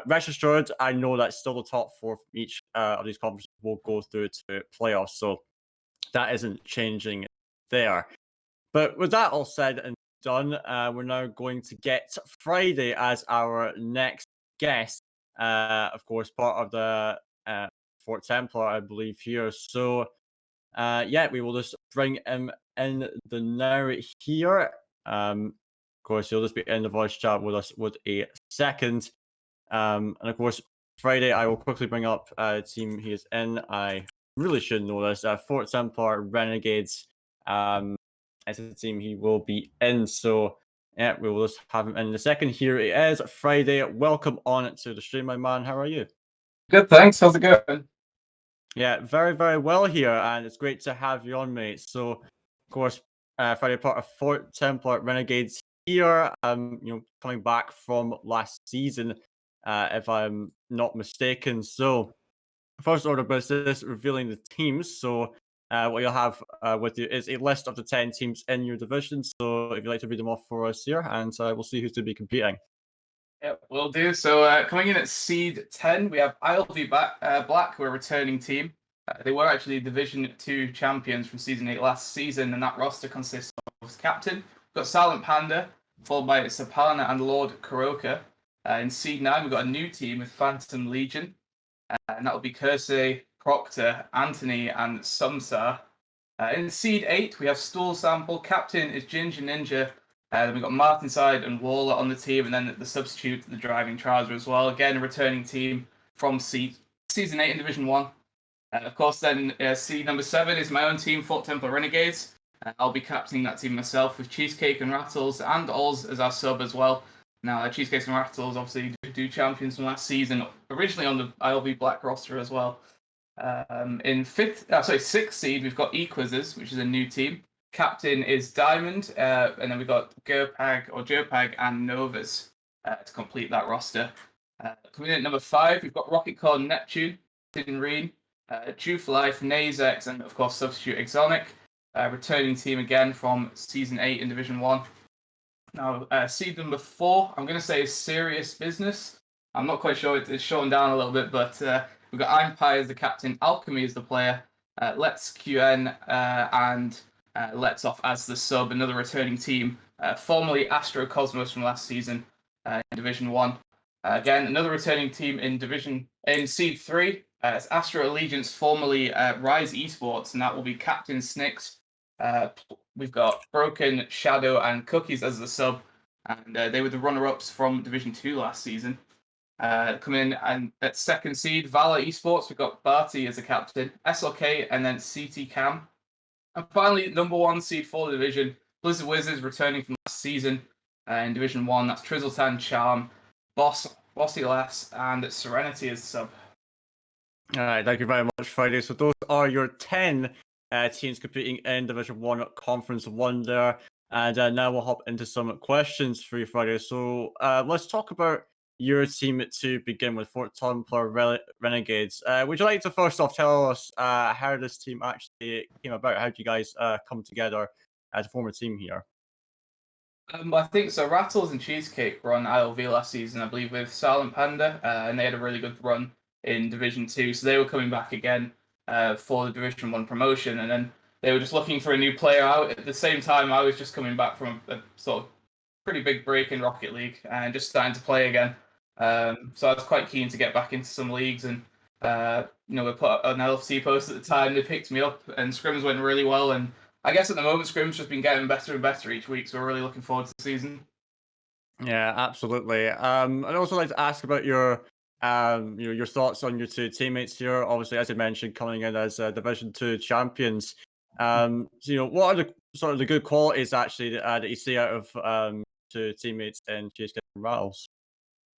rest assured, I know that still the top 4 from each of these conferences will go through to playoffs. So that isn't changing there. But with that all said and done, we're now going to get Friday as our next guest. Of course, part of the Fort Templar, I believe, here. So, yeah, we will just bring him in the now here. Of course, he'll just be in the voice chat with us with a second. And of course, Friday, I will quickly bring up the team he is in. I really should know this. Fort Templar Renegades as a team he will be in. So, yeah, we will just have him in a second. Here it is, Friday. Welcome on to the stream, my man. How are you?
Good, thanks. How's it going?
Yeah, very, very well here, and it's great to have you on, mate. So, of course, Friday, part of Fort Templar Renegades here. Coming back from last season, if I'm not mistaken. So, first order of business, revealing the teams. So, what you'll have with you is a list of the 10 teams in your division. So, if you'd like to read them off for us here, and we'll see who's to be competing.
Yeah, will do. So coming in at seed 10, we have ILV Black, who are a returning team. They were actually Division 2 champions from Season 8 last season, and that roster consists of his captain. We've got Silent Panda, followed by Sapana and Lord Kuroka. In seed 9, we've got a new team with Phantom Legion, and that will be Kersey, Proctor, Anthony, and Sumsar. In seed 8, we have Stool Sample. Captain is Ginger Ninja. Then we've got Martinside and Waller on the team, and then the substitute, the Driving Trouser as well. Again, a returning team from Season 8 in Division 1. Of course, then seed number 7 is my own team, Fort Templar Renegades. I'll be captaining that team myself with Cheesecake and Rattles and Oz as our sub as well. Now, Cheesecake and Rattles obviously do champions from last season, originally on the ILV Black roster as well. In sixth seed, we've got Equizzes, which is a new team. Captain is Diamond, and then we've got Jerpag and Novas to complete that roster. Coming in at number 5, we've got Rocket Corn Neptune, Tinreen, Juice Life, Nazex, and of course substitute Exonic. Returning team again from Season 8 in Division 1. Now, seed number 4, I'm going to say is Serious Business. I'm not quite sure, it's shortened down a little bit, but we've got Empire as the captain, Alchemy as the player, Let's QN, and Let's Off as the sub, another returning team, formerly Astro Cosmos from last season in Division 1. Again, another returning team in Seed 3. It's Astro Allegiance, formerly Rise Esports, and that will be Captain Snicks. We've got Broken, Shadow, and Cookies as the sub, and they were the runner-ups from Division 2 last season. Coming in and at second seed, Valor Esports, we've got Barty as a captain, SLK, and then CT Cam. And finally, number 1 seed for the division, Blizzard Wizards returning from last season in Division 1. That's Trizzletan, Charm, Bossy Lass, and Serenity as the sub.
All right, thank you very much, Friday. So those are your 10 teams competing in Division 1 Conference 1 there. And now we'll hop into some questions for you, Friday. So let's talk about your team to begin with, Fort Templar Renegades. Would you like to first off tell us how this team actually came about? How did you guys come together to form a team here?
I think so. Rattles and Cheesecake were on ILV last season, I believe, with Silent Panda, and they had a really good run in Division 2. So they were coming back again for the Division 1 promotion, and then they were just looking for a new player out. At the same time, I was just coming back from a sort of pretty big break in Rocket League and just starting to play again. So I was quite keen to get back into some leagues, and we put up an LFC post at the time. They picked me up, and scrims went really well. And I guess at the moment, scrims just been getting better and better each week. So we're really looking forward to the season.
Yeah, absolutely. I'd also like to ask about your thoughts on your two teammates here. Obviously, as I mentioned, coming in as Division 2 champions. What are the sort of the good qualities actually that you see out of two teammates in Cheesecake and Rattles?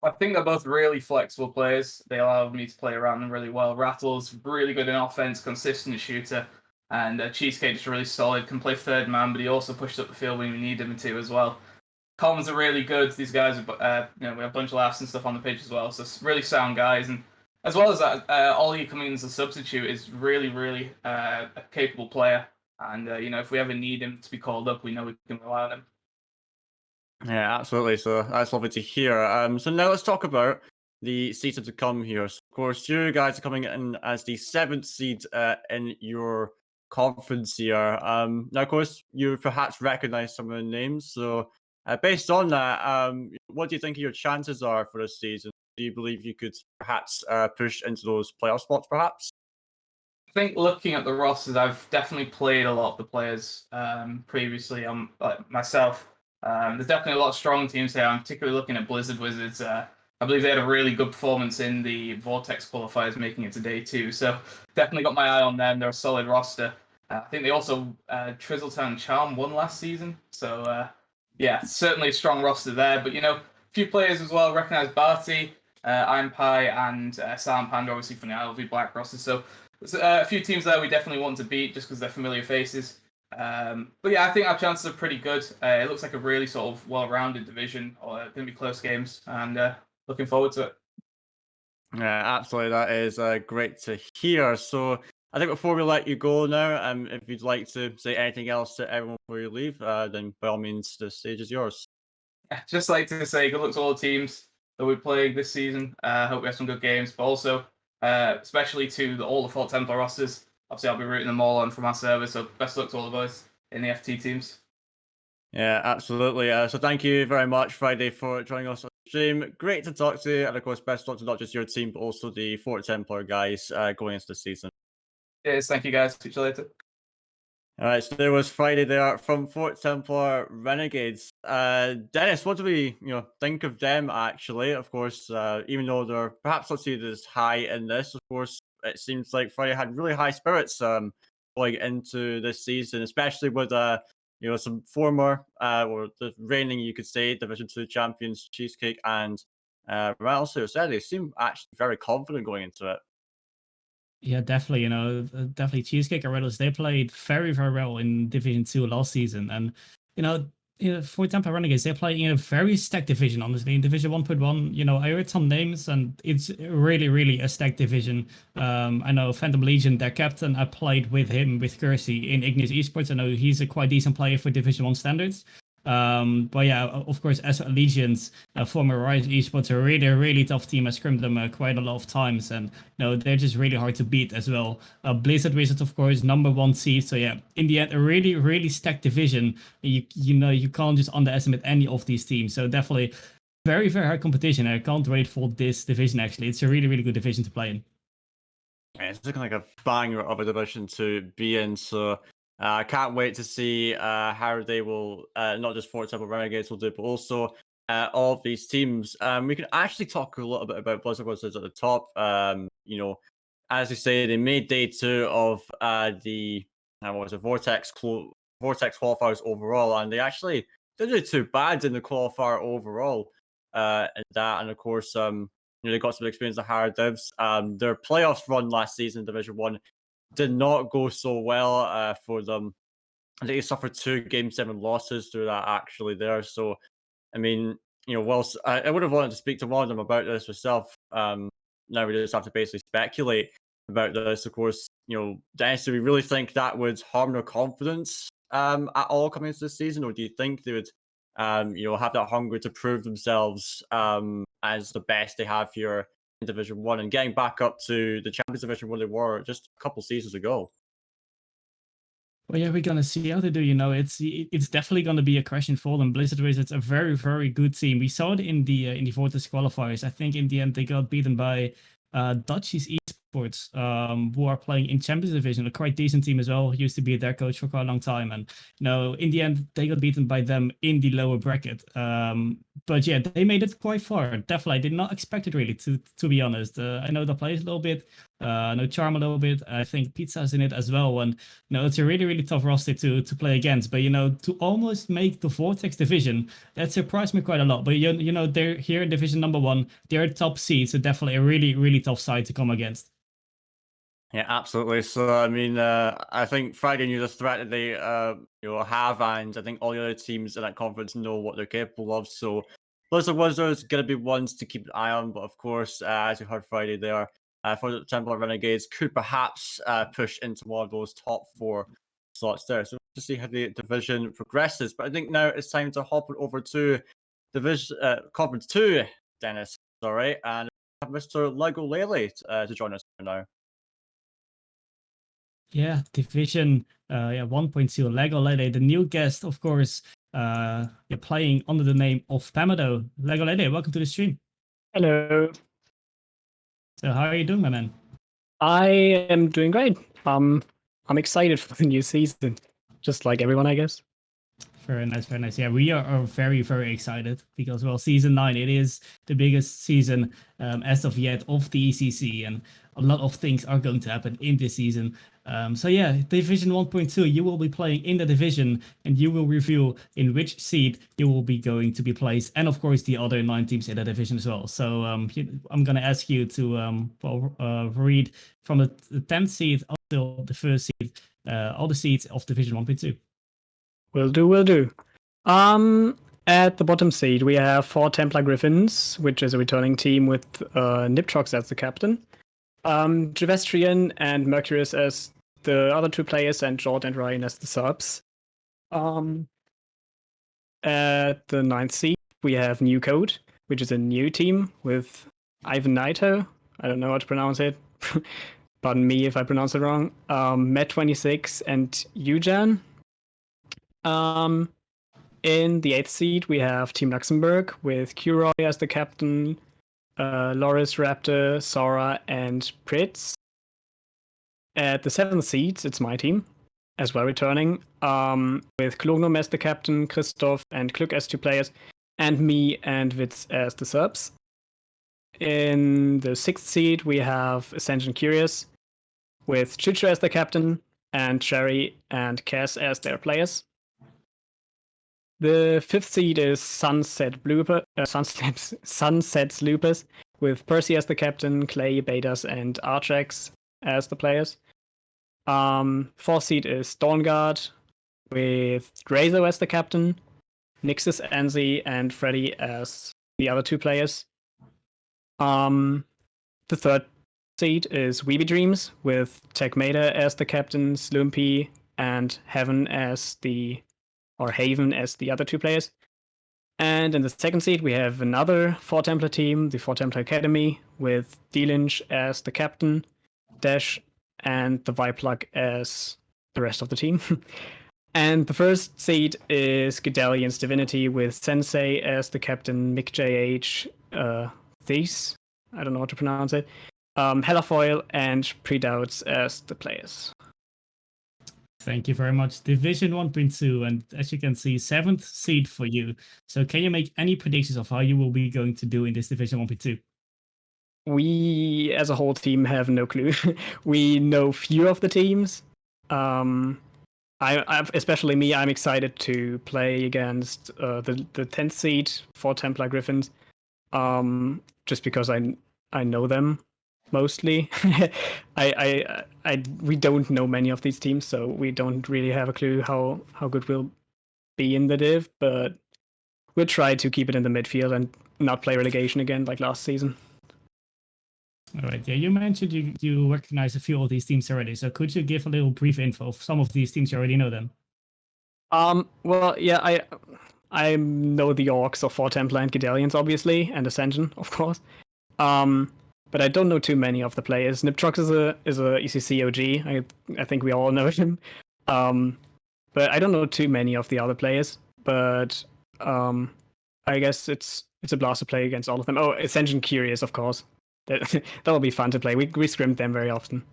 I think they're both really flexible players. They allow me to play around them really well. Rattles, really good in offense, consistent shooter. And Cheesecake is really solid, can play third man, but he also pushes up the field when we need him to as well. Comms are really good. These guys, we have a bunch of laughs and stuff on the pitch as well. So really sound guys. And as well as that, Ollie coming in as a substitute is really, really a capable player. And, if we ever need him to be called up, we know we can rely on him.
Yeah, absolutely. So that's lovely to hear. So now let's talk about the season to come here. So of course, you guys are coming in as the 7th seed in your conference here. Now, of course, you perhaps recognize some of the names. So based on that, what do you think your chances are for this season? Do you believe you could perhaps push into those playoff spots, perhaps?
I think looking at the rosters, I've definitely played a lot of the players previously myself. There's definitely a lot of strong teams here. I'm particularly looking at Blizzard Wizards. I believe they had a really good performance in the Vortex qualifiers, making it to day 2. So definitely got my eye on them. They're a solid roster. I think they also Trizzletown Charm won last season. So yeah, certainly a strong roster there. But a few players as well recognize Barty, Iron Pie, and Silent Panda, obviously from the ILV Black roster. So there's a few teams there we definitely want to beat just because they're familiar faces. But yeah, I think our chances are pretty good. It looks like a really sort of well-rounded division. Going to be close games, and looking forward to it.
Yeah, absolutely. That is great to hear. So I think before we let you go now, if you'd like to say anything else to everyone before you leave, then by all means, the stage is yours.
Just like to say good luck to all the teams that we're playing this season. Hope we have some good games, but also especially to all the Fort Templar rosters. Obviously, I'll be rooting them all on from our server, so best luck to all the boys in the FT teams.
Yeah, absolutely. So thank you very much, Friday, for joining us on the stream. Great to talk to you, and of course, best luck to not just your team, but also the Fort Templar guys going into the season.
Yes, thank you guys. Speak to you later.
All right, so there was Friday there from Fort Templar Renegades. Dennis, what do we think of them? Actually, of course, even though they're perhaps not seen as high in this, of course, it seems like Friday had really high spirits going into this season, especially with some former or the reigning, you could say, Division 2 champions Cheesecake and also said they seem actually very confident going into it.
Yeah, definitely. Definitely Cheesecake and Riddles, they played very, very well in Division 2 last season. And, for example, Renegades, they're playing in a very stacked division, honestly. In Division 1.1, I heard some names, and it's really, really a stacked division. I know Phantom Legion, their captain, I played with him, with Kersey, in Ignis Esports. I know he's a quite decent player for Division 1 standards. But yeah, of course, as Legions, former Rise Esports, a really, really tough team. I scrimmed them quite a lot of times, and they're just really hard to beat as well. Blizzard Wizards, of course, number 1 seed. So yeah, in the end, a really, really stacked division. You can't just underestimate any of these teams. So definitely very, very hard competition. I can't wait for this division. Actually, it's a really, really good division to play in.
Yeah, it's looking like a banger of a division to be in. So I can't wait to see how they will, not just Fort Temple Renegades will do, but also all of these teams. We can actually talk a little bit about Blizzard Wizards at the top. As you say, they made day 2 of the Vortex qualifiers overall, and they actually didn't do too bad in the qualifier overall. And that, and of course, they got some experience at higher divs. Their playoffs run last season in Division 1 did not go so well for them. I think they suffered 2 Game 7 losses through that actually there. So, I mean, whilst I would have wanted to speak to one of them about this myself, now we just have to basically speculate about this. Of course, Dennis, do we really think that would harm their confidence at all coming into this season? Or do you think they would have that hunger to prove themselves as the best they have here in Division 1 and getting back up to the Champions Division where they were just a couple seasons ago?
Well, yeah, we're gonna see how they do. It's definitely gonna be a question for them. Blizzard Wizards, a very, very good team. We saw it in the Vortex qualifiers. I think in the end they got beaten by Dutchies Esports, who are playing in Champions Division, a quite decent team as well. Used to be their coach for quite a long time, and in the end they got beaten by them in the lower bracket. But yeah, they made it quite far. Definitely, I did not expect it really. To be honest, I know the players a little bit. I know Charm a little bit. I think Pizza's in it as well, and it's a really, really tough roster to play against. But to almost make the Vortex division, that surprised me quite a lot. But they're here in Division number 1. They're top seed, so definitely a really, really tough side to come against.
Yeah, absolutely. So, I mean, I think Friday knew the threat that they have, and I think all the other teams in that conference know what they're capable of. So, Blizzard Wizards going to be ones to keep an eye on. But of course, as you heard Friday there, for the Templar Renegades could perhaps push into one of those top 4 slots there. So, to see how the division progresses. But I think now it's time to hop over to Division Conference 2, Dennis. Sorry, and have Mr. Lego Lele to join us now.
Yeah, Division 1.2 Lego Lele, the new guest, of course. You're playing under the name of Pamado. Lego Lele, welcome to the stream.
Hello.
So how are you doing, my man?
I am doing great. I'm excited for the new season, just like everyone, I guess.
Very nice, very nice. Yeah, we are very, very excited because, well, Season 9, it is the biggest season as of yet of the ECC, and a lot of things are going to happen in this season. So yeah, Division 1.2, you will be playing in the division, and you will reveal in which seed you will be going to be placed, and of course the other 9 teams in the division as well. So I'm going to ask you to read from the 10th seed until the first seed, all the seeds of Division 1.2.
Will do. At the bottom seed, we have 4 Templar Griffins, which is a returning team with Niptrox as the captain, Javestrian and Mercurius as the other 2 players, and Jord and Ryan as the subs. At the 9th seed, we have New Code, which is a new team with Ivan Naito. I don't know how to pronounce it. Pardon me if I pronounce it wrong. Met26 and Eujan. In the 8th seed, we have Team Luxembourg with Kuroy as the captain, Loris, Raptor, Sora, and Pritz. At the 7th seed, it's my team, as well returning, with Klognum as the captain, Christoph and Kluk as 2 players, and me and Witz as the subs. In the 6th seed, we have Ascension Curious, with Chucho as the captain, and Cherry and Cass as their players. The 5th seed is Sunset's Lupus, with Percy as the captain, Clay, Betas, and Archex as the players. 4th seed is Dawnguard, with Grazo as the captain, Nixus, Anzi, and Freddy as the other 2 players. The 3rd seed is Weeby Dreams, with Techmata as the captain, Slumpy, and Haven as the other 2 players. And in the 2nd seed, we have another 4 Templar team, the 4 Templar Academy, with D-Lynch as the captain, Dash, and the Viplug as the rest of the team. And the 1st seed is Gedalian's Divinity, with Sensei as the captain, Mick JH, Thies, I don't know how to pronounce it, Helafoil, and Predoubts as the players.
Thank you very much. Division 1.2, and as you can see, 7th seed for you. So can you make any predictions of how you will be going to do in this Division 1.2?
We, as a whole team, have no clue. We know few of the teams. Especially me, I'm excited to play against the 10th seed for Templar Griffins, just because I know them mostly. We don't know many of these teams, so we don't really have a clue how good we'll be in the div, but we'll try to keep it in the midfield and not play relegation again like last season.
All right, yeah, you mentioned you recognize a few of these teams already, so could you give a little brief info of some of these teams? You already know them.
Well, yeah, I know the Orcs of 4 Templar and Gedalians, obviously, and Ascension, of course. But I don't know too many of the players. Niptrox is a ECC OG. I think we all know him. But I don't know too many of the other players. But I guess it's a blast to play against all of them. Oh, Ascension Curious, of course. That'll be fun to play. We scrimmed them very often.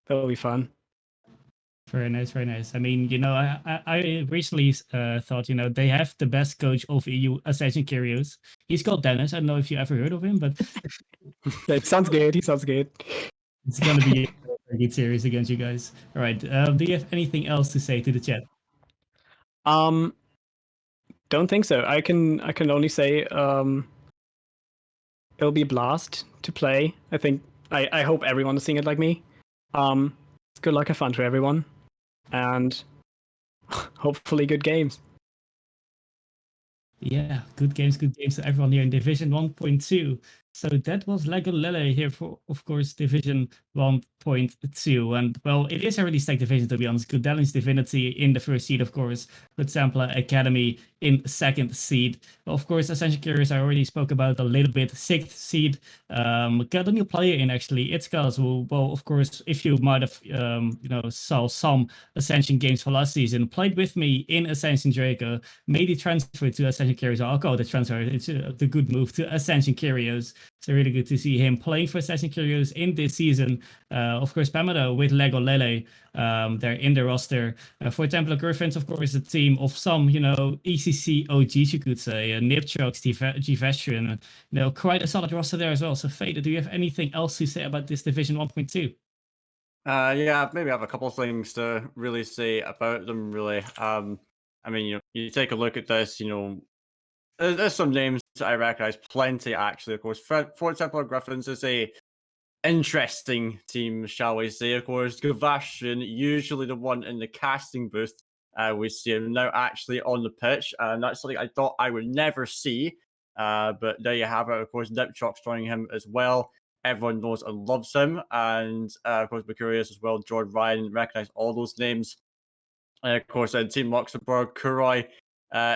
That'll be fun.
Very nice, very nice. I mean, I recently thought, they have the best coach of EU, Ascension Curious. He's called Dennis. I don't know if you ever heard of him, but
it sounds good. He sounds good.
It's going to be a very good series against you guys. All right. Do you have anything else to say to the chat?
Don't think so. I can only say it'll be a blast to play. I hope everyone is seeing it like me. Good luck and fun to everyone, and hopefully good games.
Yeah, good games to everyone here in Division 1.2. So that was Legolele here for, of course, Division 1.2. And, well, it is a really stacked division, to be honest. Gedalian's Divinity in the 1st seed, of course. Good Templar Academy in 2nd seed. Of course, Ascension Curious, I already spoke about a little bit. 6th seed. Got a new player in, actually. It's Gus. Well, of course, if you might have, saw some Ascension games for last season, played with me in Ascension Draco, made the transfer to Ascension Curious. I'll call the transfer. It's the good move to Ascension Curious. it's really good to see him playing for Assassin Curios in this season. Of course, Pamela with Lego Lele, they're in the roster. For Templar Griffins, of course, a team of some, ECC OGs, you could say, Niptrox, G-Vestrian, quite a solid roster there as well. So, Fade, do you have anything else to say about this Division 1.2?
Yeah, maybe I have a couple of things to really say about them. Really, I mean, you take a look at this. There's some names that I recognize plenty. Actually, of course, Fort Templar Griffins is a interesting team, shall we say? Of course, Gavashian, usually the one in the casting booth. We see him now actually on the pitch, and that's something I thought I would never see. But there you have it. Of course, Niptrox joining him as well. Everyone knows and loves him, and of course, Mercurius as well. George Ryan, recognize all those names. Of course, Team Luxembourg, Kuroi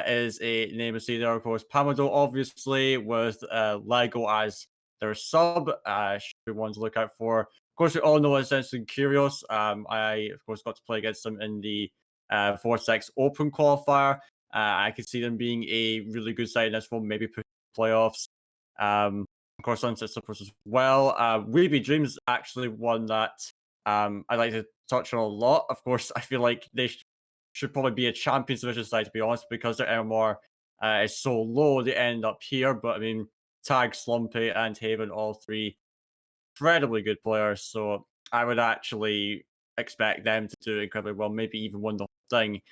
is a name to see there. Of course, Pamado, obviously, with Lego as their sub, should be one to look out for. Of course, we all know Essentially Curious. I, of course, got to play against them in the Vortex Open qualifier. I could see them being a really good side in this one, maybe push playoffs. Of course, Sunset Slippers as well. Weeby Dreams actually one that I'd like to touch on a lot. Of course, I feel like they should probably be a Champions Division side, to be honest, because their MMR is so low, they end up here. But I mean, Tag, Slumpy, and Haven, all three incredibly good players. So I would actually expect them to do incredibly well, maybe even win the whole thing.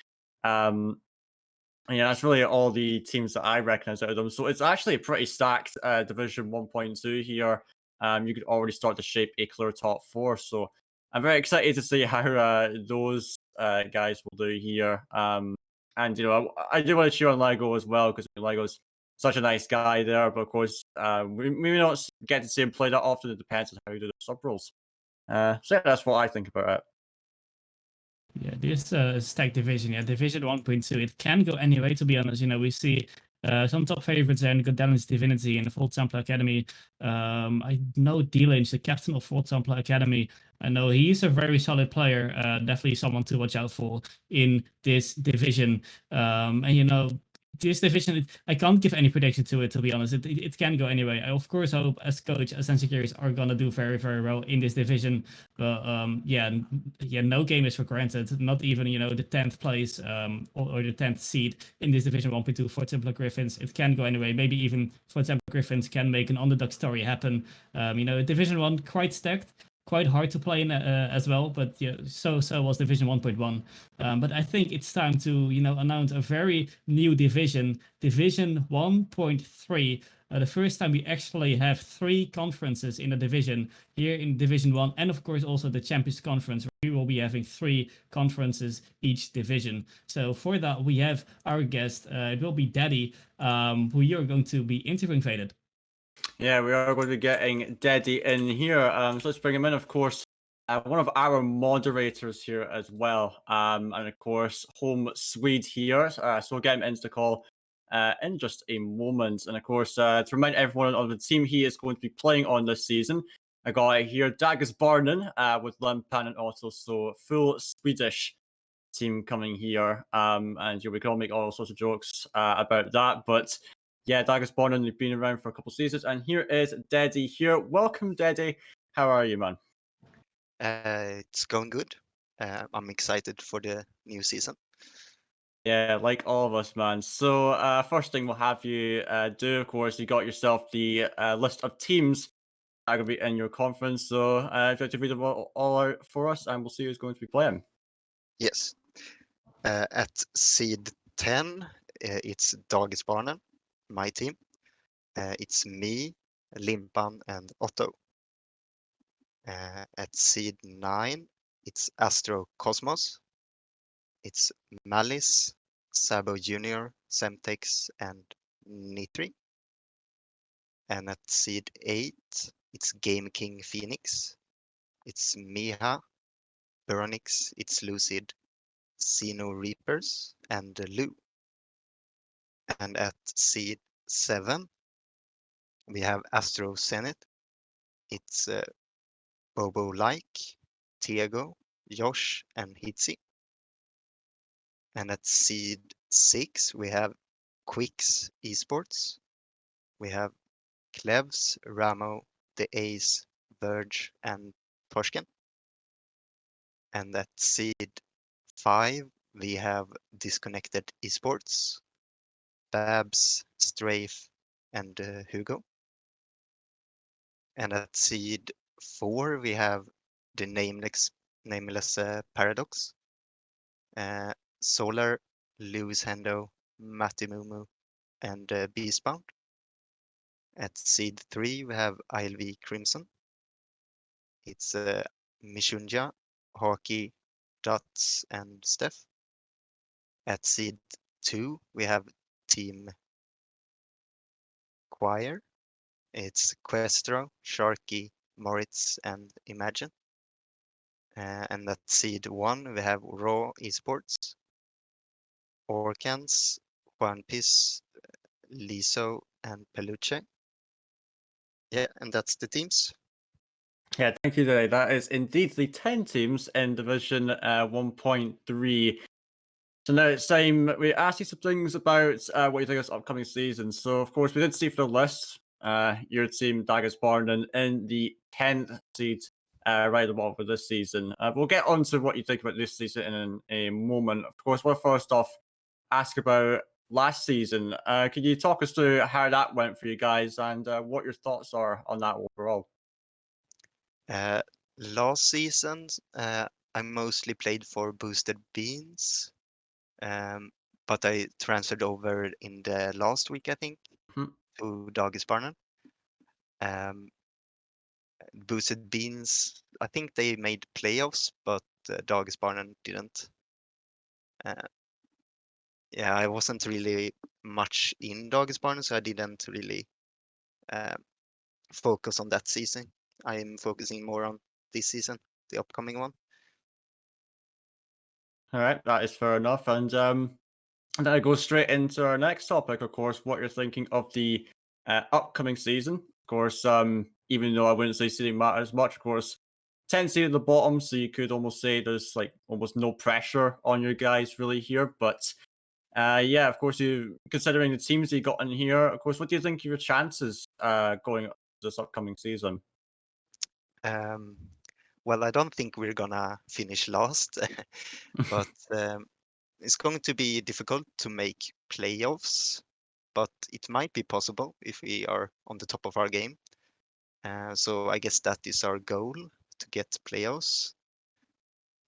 Yeah, that's really all the teams that I recognize out of them. So it's actually a pretty stacked Division 1.2 here. You could already start to shape a clear top four. So I'm very excited to see how those guys will do here. And, I do want to cheer on Lego as well, because Lego's such a nice guy there. But of course, we may not get to see him play that often. It depends on how he does the sub roles. So yeah, that's what I think about it.
Yeah, this stack division, Division 1.2, it can go anyway, to be honest. We see some top favorites there in Godalion's Divinity in the Full Templar Academy. I know D-Lynch, the captain of Full Templar Academy. I know he's a very solid player, definitely someone to watch out for in this division. And this division, I can't give any prediction to it, to be honest. It can go anyway. I, of course, hope as coach, Ascension Curious are going to do very, very well in this division. But no game is for granted. Not even, the 10th place or the 10th seed in this Division 1.2 for Templar Griffins. It can go anyway. Maybe even for Templar Griffins can make an underdog story happen. Division 1 quite stacked. Quite hard to play in as well, but so was Division 1.1. But I think it's time to announce a very new division, Division 1.3. The first time we actually have 3 conferences in a division here in Division 1, and of course also the Champions Conference. We will be having 3 conferences each division. So for that we have our guest. It will be Daddy, who you're going to be interviewing, Faded.
Yeah, we are going to be getting Deddy in here. So let's bring him in, of course. One of our moderators here as well. And of course, home Swede here. So we'll get him into the call in just a moment. And of course, to remind everyone of the team he is going to be playing on this season, I got it here, Daggers Barnen with Limpan and also so full Swedish team coming here. And we can all make all sorts of jokes about that. But yeah, Daggers Barnen, they've been around for a couple seasons. And here is Deddy here. Welcome, Deddy. How are you, man?
It's going good. I'm excited for the new season.
Yeah, like all of us, man. So first thing we'll have you do, of course, you got yourself the list of teams that are going to be in your conference. So if you like to read them all out for us, and we'll see who's going to be playing.
Yes. At seed 10, it's Daggers Barnen, my team. It's me, Limpan, and Otto. At seed 9, it's Astro Cosmos. It's Malice, Sabo Jr., Semtex, and Nitri. And at seed 8, it's Game King Phoenix. It's Miha, Burnix, it's Lucid, Xeno Reapers, and Lu. And at seed 7, we have Astro Zenith. It's Bobo Like, Tiago, Josh, and Hitzi. And at seed 6, we have Quicks Esports. We have Clevs, Ramo, the Ace, Verge, and Torsken. And at seed 5, we have Disconnected Esports, Babs, Strafe, and Hugo. And at seed 4, we have the nameless Paradox, Solar, Lewis Hendo, Matty Mumu, and Beastbound. At seed 3, we have ILV Crimson. It's Mishunja, Hockey, Dots, and Steph. At seed 2, we have Team Choir. It's Questro, Sharky, Moritz, and Imagine. And at seed 1, we have Raw Esports, Orcans, One Piece, Liso, and Peluche. Yeah, and that's the teams.
Yeah, thank you, Derek. That is indeed the 10 teams in Division 1.3. So now it's time we ask you some things about what you think of this upcoming season. So, of course, we did see for the list your team, Daggers Barnon, in the 10th seed right at the bottom for this season. We'll get on to what you think about this season in a moment. Of course, we'll first off ask about last season. Could you talk us through how that went for you guys and what your thoughts are on that overall?
Last season, I mostly played for Boosted Beans, but I transferred over in the last week, I think, to Dagisbarnen. Boosted Beans, I think they made playoffs, but Dagisbarnen didn't. Yeah, I wasn't really much in Dagisbarnen, so I didn't really focus on that season. I'm focusing more on this season, the upcoming one.
All right, that is fair enough. And then I go straight into our next topic, of course, what you're thinking of the upcoming season. Of course, even though I wouldn't say seeding matters much, of course, 10 seed at the bottom, so you could almost say there's like almost no pressure on your guys really here. But yeah, of course, you considering the teams you got in here, of course, what do you think of your chances going this upcoming season?
Well, I don't think we're gonna finish last, but it's going to be difficult to make playoffs, but it might be possible if we are on the top of our game. So I guess that is our goal, to get playoffs.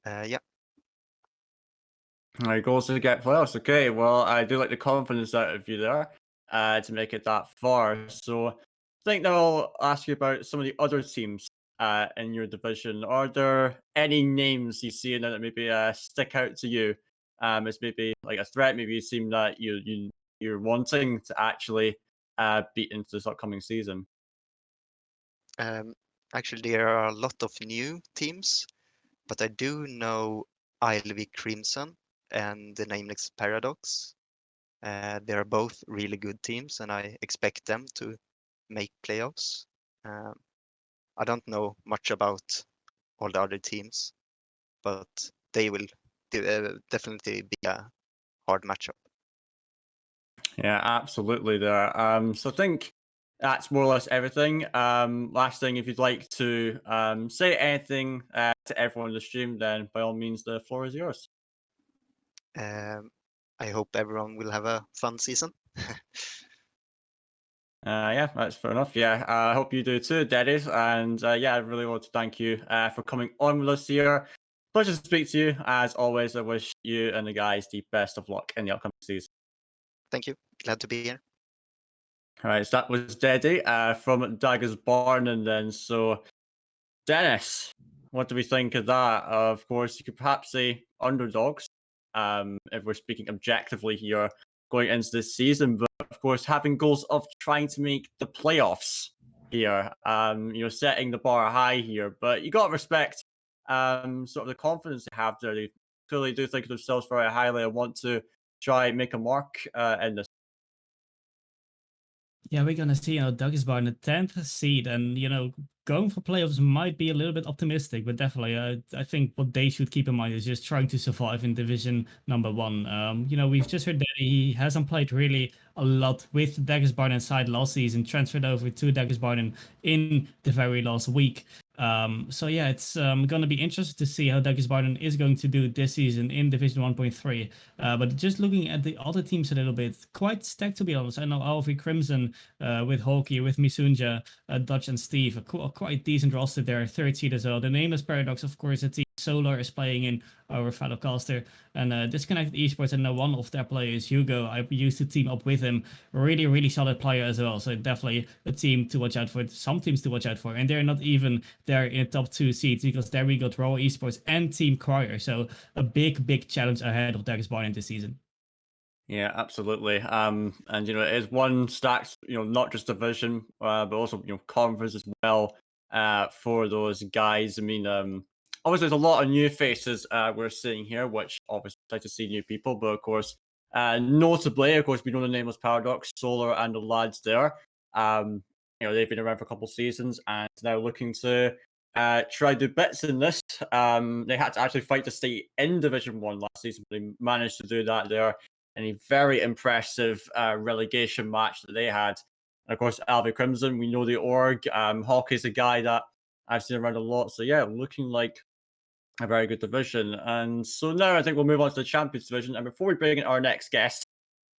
Yeah.
Our goals to get playoffs. Okay, well, I do like the confidence out of you there to make it that far. So I think now I'll ask you about some of the other teams in your division. Are there any names you see in there that maybe stick out to you as maybe like a threat? Maybe you seem that you're wanting to actually beat into this upcoming season.
Actually, there are a lot of new teams, but I do know ILV Crimson and the Nameless Paradox. They are both really good teams, and I expect them to make playoffs. I don't know much about all the other teams, but they will definitely be a hard matchup.
Yeah, absolutely there. So I think that's more or less everything. Last thing, if you'd like to say anything to everyone in the stream, then by all means, the floor is yours.
I hope everyone will have a fun season.
Yeah, that's fair enough. Yeah, I hope you do too, Dennis. And yeah, I really want to thank you for coming on with us here. Pleasure to speak to you. As always, I wish you and the guys the best of luck in the upcoming season.
Thank you. Glad to be here.
All right, so that was Deddy from Daggers Barn. And then, so Dennis, what do we think of that? Of course, you could perhaps say underdogs, if we're speaking objectively here going into this season. But of course, having goals of trying to make the playoffs here, setting the bar high here. But you got to respect sort of the confidence they have there. They clearly do think of themselves very highly and want to try and make a mark in this.
Yeah, we're gonna see, Douglas Bar in the 10th seed, and going for playoffs might be a little bit optimistic, but definitely, I think what they should keep in mind is just trying to survive in Division number 1. We've just heard that he hasn't played really a lot with Douglas Barton inside last season, transferred over to Douglas Barton in the very last week. So yeah, it's gonna be interesting to see how Douglas Barton is going to do this season in Division 1.3. But just looking at the other teams a little bit, quite stacked to be honest. I know Alvi Crimson with Hulky, with Misunja, Dutch and Steve, a quite decent roster there, 3rd seed as well. The Nameless Paradox, of course, a team Solar is playing in, our fellow caster, and Disconnected Esports, and one of their players, Hugo, I used to team up with him. Really, really solid player as well. So definitely a team to watch out for, some teams to watch out for. And they're not even there in the top 2 seeds, because there we got Raw Esports and Team Crier. So a big challenge ahead of Dagus Barton this season.
Yeah, absolutely. And it is one stacked, not just division, but also conference as well. For those guys, I mean, obviously there's a lot of new faces we're seeing here, which obviously like to see new people. But of course, notably, of course, we know the Nameless Paradox, Solar, and the lads there. They've been around for a couple of seasons and now looking to try to do bits in this. They had to actually fight to stay in Division 1 last season, but they managed to do that there in a very impressive relegation match that they had. And of course, Alvi Crimson, we know the org. Hockey's a guy that I've seen around a lot. So yeah, looking like a very good division. And so now I think we'll move on to the Champions Division. And before we bring in our next guest,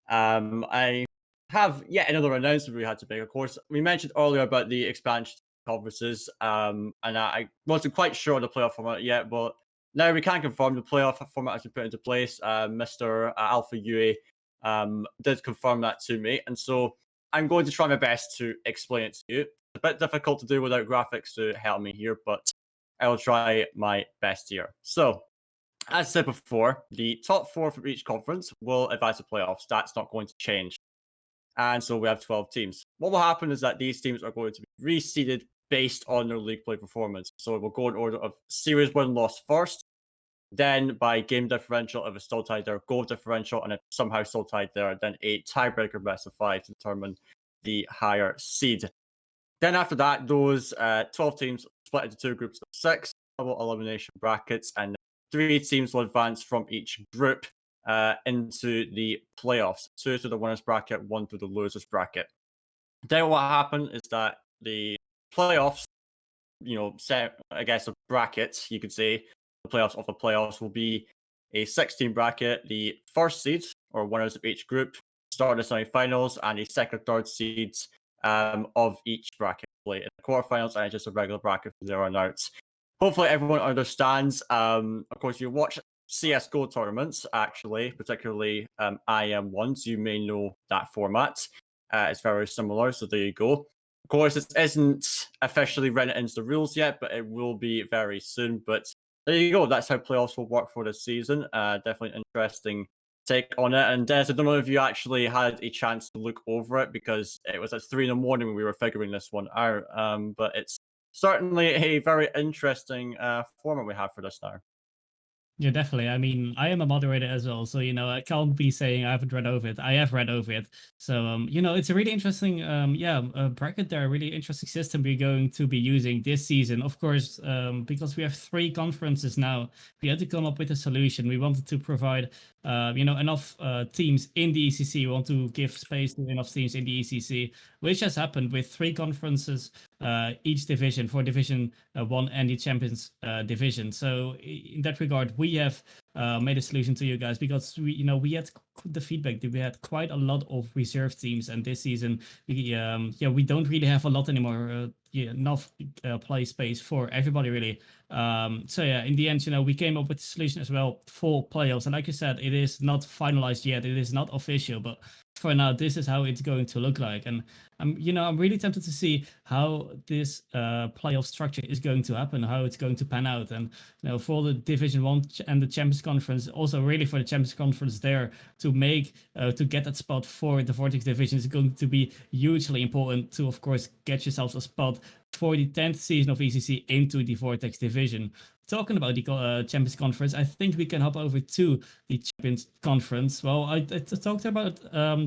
I have yet another announcement we had to make. Of course, we mentioned earlier about the expansion conferences, and I wasn't quite sure on the playoff format yet, but now we can confirm the playoff format has been put into place. Mr. Alpha Yue did confirm that to me, and so I'm going to try my best to explain it to you. It's a bit difficult to do without graphics to help me here, but I will try my best here. So, as said before, the top 4 from each conference will advance to playoffs. That's not going to change. And so we have 12 teams. What will happen is that these teams are going to be reseeded based on their league play performance. So it will go in order of series win-loss first, then by game differential, if it's still tied there, goal differential, and if somehow still tied there, then a tiebreaker best of 5 to determine the higher seed. Then after that, those 12 teams split into 2 groups of 6, double elimination brackets, and 3 teams will advance from each group into the playoffs. 2 to the winners bracket, 1 to the losers bracket. Then what happened is that the playoffs, set, I guess, a bracket, you could say, the playoffs of the playoffs will be a 16 bracket. The first seeds, or winners of each group, start the semi-finals, and the second, third seeds of each bracket play in the quarterfinals, and it's just a regular bracket from there on out. Hopefully everyone understands. Of course, you watch CSGO tournaments, actually, particularly IM ones. You may know that format. It's very similar, so there you go. Of course, it isn't officially written into the rules yet, but it will be very soon. But there you go. That's how playoffs will work for this season. Definitely interesting take on it. And Des, I don't know if you actually had a chance to look over it, because it was at 3 a.m. when we were figuring this one out. But it's certainly a very interesting format we have for this now.
Yeah, definitely. I mean, I am a moderator as well, so I can't be saying I haven't read over it. I have read over it, so it's a really interesting, bracket there. A really interesting system we're going to be using this season. Of course, because we have 3 conferences now, we had to come up with a solution. We wanted to provide, enough teams in the ECC. We want to give space to enough teams in the ECC, which has happened with 3 conferences, each division, for Division 1 and the Champions division. So in that regard, we have made a solution to you guys, because we had the feedback that we had quite a lot of reserve teams, and this season we don't really have a lot anymore, enough play space for everybody really. So yeah, in the end, we came up with a solution as well for playoffs, and like you said, it is not finalized yet, it is not official, but for now this is how it's going to look like. And I'm really tempted to see how this playoff structure is going to happen, how it's going to pan out. And for the Division 1 and the Champions Conference, also really for the Champions Conference there, to make to get that spot for the Vortex division is going to be hugely important to, of course, get yourselves a spot for the 10th season of ECC into the Vortex division. talking about the Champions Conference, I think we can hop over to the Champions Conference. Well, I talked about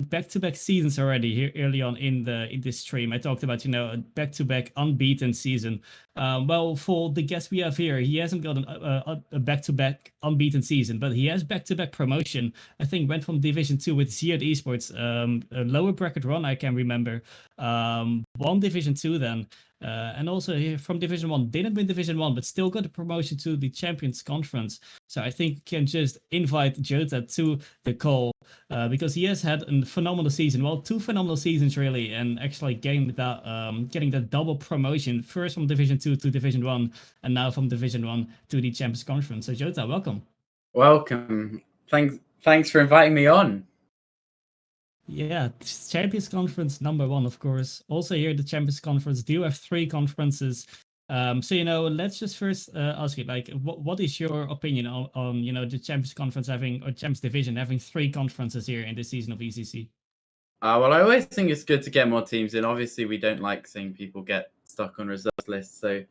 back-to-back seasons already here early on in this stream. I talked about a back-to-back unbeaten season. Well, for the guest we have here, he hasn't got a back-to-back unbeaten season, but he has back-to-back promotion. I think went from Division 2 with Ziad Esports, a lower bracket run, I can remember. Won Division 2 then. And also here from Division 1, didn't win Division 1, but still got a promotion to the Champions Conference. So I think we can just invite Jota to the call because he has had a phenomenal season. Well, 2 phenomenal seasons really, and actually getting that double promotion, first from Division 2 to Division 1, and now from Division 1 to the Champions Conference. So Jota, welcome.
Welcome. Thanks for inviting me on.
Yeah, Champions Conference #1, of course. Also here, the Champions Conference do have 3 conferences. So let's just first ask you, like, what is your opinion on the Champions Conference having, or Champions Division having 3 conferences here in this season of ECC?
Well, I always think it's good to get more teams in. Obviously, we don't like seeing people get stuck on reserves lists, so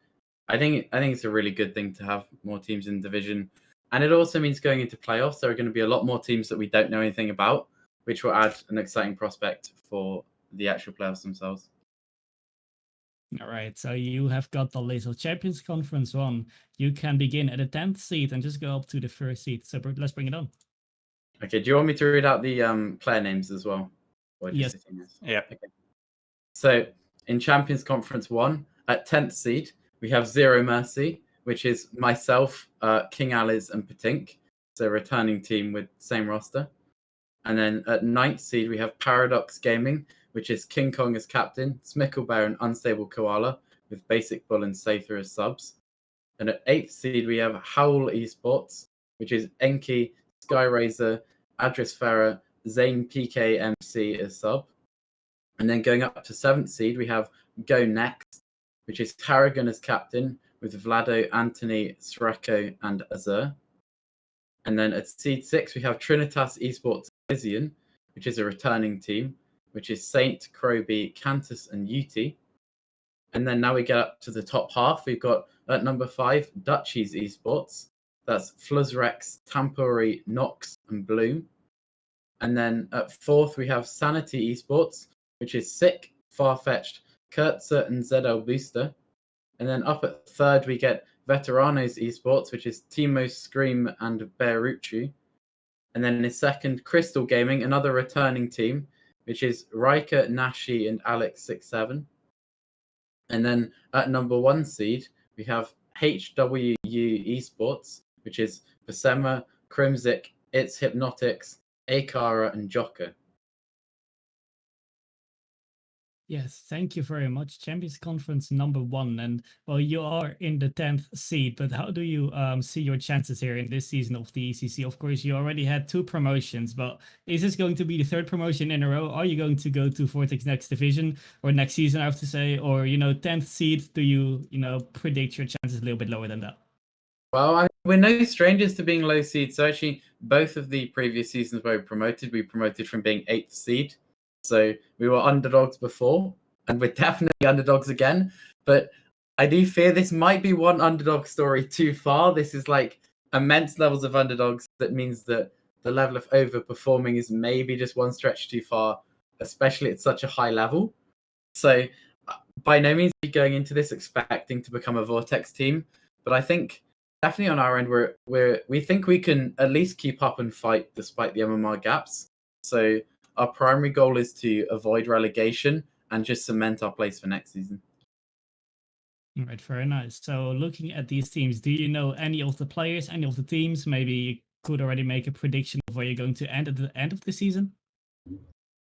I think it's a really good thing to have more teams in division, and it also means going into playoffs. There are going to be a lot more teams that we don't know anything about, which will add an exciting prospect for the actual playoffs themselves.
All right, so you have got the list of Champions Conference 1. You can begin at the 10th seed and just go up to the 1st seed. So let's bring it on.
Okay, do you want me to read out the player names as well? Or
Yes.
Yeah.
Okay. So in Champions Conference 1, at 10th seed, we have Zero Mercy, which is myself, King Alice, and Patink. It's a returning team with same roster. And then at 9th seed, we have Paradox Gaming, which is King Kong as captain, Smicklebear and Unstable Koala, with Basic Bull and Sather as subs. And at 8th seed, we have Howl Esports, which is Enki, Skyrazor, Adris Farah, Zane PKMC as sub. And then going up to 7th seed, we have Go Next, which is Harrigan as captain, with Vlado, Anthony, Sreko, and Azur. And then at seed 6, we have Trinitas Esports Elysian, which is a returning team, which is Saint, Kroby, Cantus, and Uti. And then now we get up to the top half. We've got at number 5, Dutchies Esports. That's Fluzzrex, Tampori, Nox, and Bloom. And then at 4th, we have Sanity Esports, which is Sick, Farfetched, Kurtzer, and ZL Booster. And then up at 3rd, we get Veteranos Esports, which is Timo, Scream, and Bearucci. And then in 2nd, Crystal Gaming, another returning team, which is Riker, Nashi, and Alex67. And then at number 1 seed, we have HWU Esports, which is Besema, Crimsic, It's Hypnotics, Akara, and Joker.
Yes, thank you very much. Champions Conference #1, and well, you are in the 10th seed, but how do you see your chances here in this season of the ECC? Of course, you already had 2 promotions, but is this going to be the 3rd promotion in a row? Are you going to go to Vortex next division or next season, I have to say, or 10th seed? Do you predict your chances a little bit lower than that?
Well, we're no strangers to being low seed. So actually, both of the previous seasons where we promoted from being 8th seed. So we were underdogs before, and we're definitely underdogs again. But I do fear this might be one underdog story too far. This is like immense levels of underdogs. That means that the level of overperforming is maybe just one stretch too far, especially at such a high level. So by no means are we going into this expecting to become a Vortex team. But I think definitely on our end, we think we can at least keep up and fight despite the MMR gaps. So our primary goal is to avoid relegation and just cement our place for next season.
All right, very nice. So looking at these teams, do you know any of the players, any of the teams? Maybe you could already make a prediction of where you're going to end at the end of the season?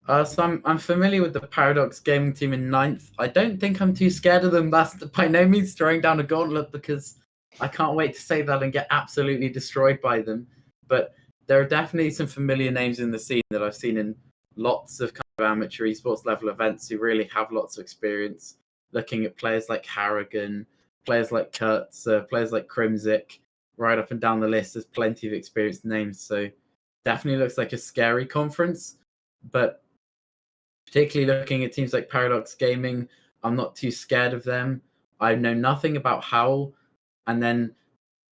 So I'm familiar with the Paradox Gaming team in 9th. I don't think I'm too scared of them. That's by no means throwing down a gauntlet, because I can't wait to say that and get absolutely destroyed by them. But there are definitely some familiar names in the scene that I've seen in lots of kind of amateur esports level events who really have lots of experience. Looking at players like Harrigan, players like Kurtz, players like Crimsic, right up and down the list. There's plenty of experienced names. So definitely looks like a scary conference. But particularly looking at teams like Paradox Gaming, I'm not too scared of them. I know nothing about Howl. And then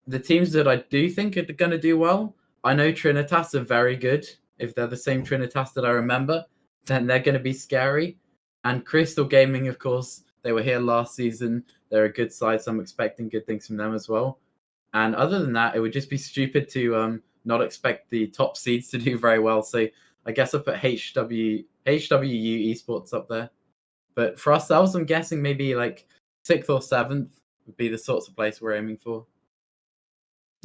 the teams that I do think are going to do well, I know Trinitas are very good. If they're the same Trinitas that I remember, then they're going to be scary. And Crystal Gaming, of course, they were here last season. They're a good side, so I'm expecting good things from them as well. And other than that, it would just be stupid to not expect the top seeds to do very well. So I guess I'll put HWU Esports up there. But for ourselves, I'm guessing maybe like 6th or 7th would be the sorts of place we're aiming for.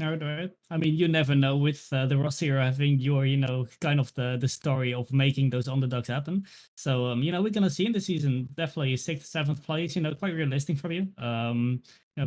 Right. I mean, you never know with the roster you're having. You're, kind of the story of making those underdogs happen. So, we're gonna see in the season definitely 6th, 7th place. Quite realistic from you.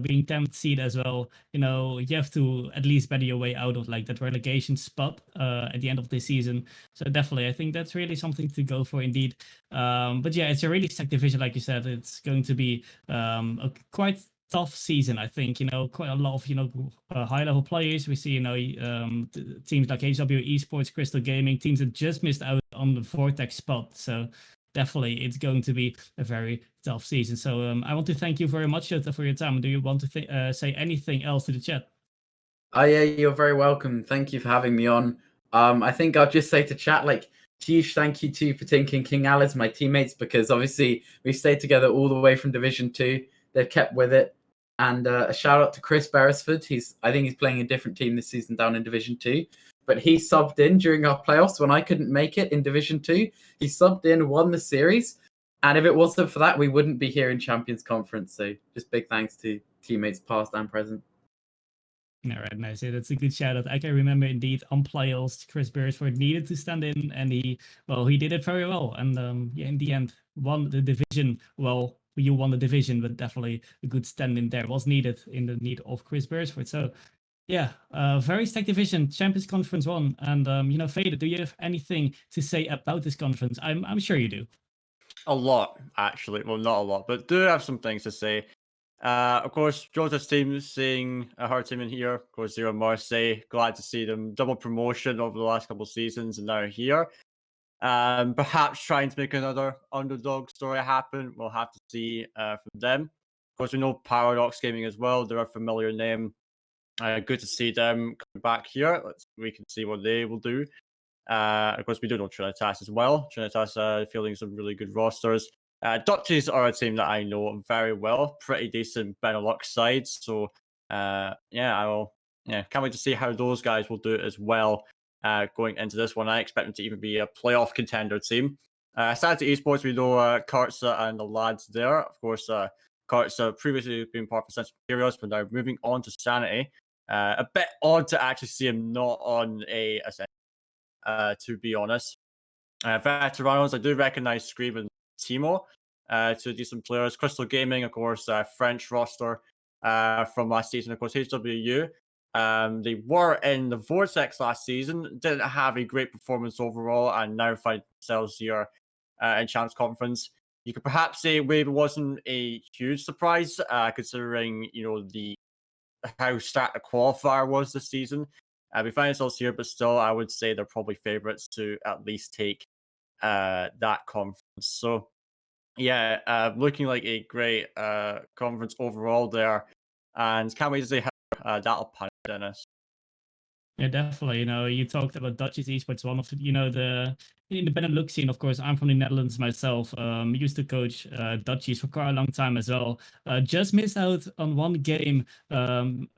Being 10th seed as well. You have to at least better your way out of like that relegation spot at the end of the season. So definitely, I think that's really something to go for indeed. But yeah, it's a really stacked division, like you said. It's going to be a quite tough season, I think. Quite a lot of high level players. We see teams like HW Esports, Crystal Gaming, teams that just missed out on the Vortex spot. So definitely it's going to be a very tough season. So I want to thank you very much, Jota, for your time. Do you want to say anything else to the chat?
Oh yeah, you're very welcome. Thank you for having me on. I think I'll just say to chat, like, huge thank you to Patink and King Alice, my teammates, because obviously we've stayed together all the way from Division 2. They've kept with it. And a shout out to Chris Beresford. I think he's playing a different team this season down in Division 2. But he subbed in during our playoffs when I couldn't make it in Division 2. He subbed in, won the series. And if it wasn't for that, we wouldn't be here in Champions Conference. So just big thanks to teammates past and present.
All right, nice. Yeah, that's a good shout out. I can remember indeed on playoffs, Chris Beresford needed to stand in, and he did it very well. And in the end, won the division. Well, you won the division, but definitely a good stand in there was needed in the need of Chris Beresford. So, yeah, very stacked division, Champions Conference 1. And Vader, do you have anything to say about this conference? I'm sure you do.
A lot, actually. Well, not a lot, but do have some things to say. Of course, Jota's team, seeing her team in here. Of course, Zero Marseille. Glad to see them double promotion over the last couple of seasons and now here. Perhaps trying to make another underdog story happen. We'll have to see from them. Of course, we know Paradox Gaming as well. They're a familiar name. Good to see them coming back here. We can see what they will do. Of course, we do know Trinitas as well. Trinitas fielding some really good rosters. Dutchies are a team that I know very well. Pretty decent Benelux sides. So, can't wait to see how those guys will do it as well. Going into this one, I expect them to even be a playoff contender team. Sanity Esports, we know Kartsa and the lads there. Of course, Kartsa previously been part of Central Materials, but now moving on to Sanity. A bit odd to actually see him not on a to be honest. Veteranos, I do recognize Scream and Timo, two decent players. Crystal Gaming, of course, French roster from last season. Of course, HWU. They were in the Vortex last season, didn't have a great performance overall, and now find themselves here in Champs Conference. You could perhaps say Wave wasn't a huge surprise, considering how stacked the qualifier was this season. We find ourselves here, but still, I would say they're probably favourites to at least take that conference. So, yeah, looking like a great conference overall there, and can't wait to see how that'll pan out, Dennis.
Yeah, definitely. You talked about Dutch's esports, one of the in the Benelux scene. Of course, I'm from the Netherlands myself. Used to coach Dutchies for quite a long time as well. Just missed out on one game in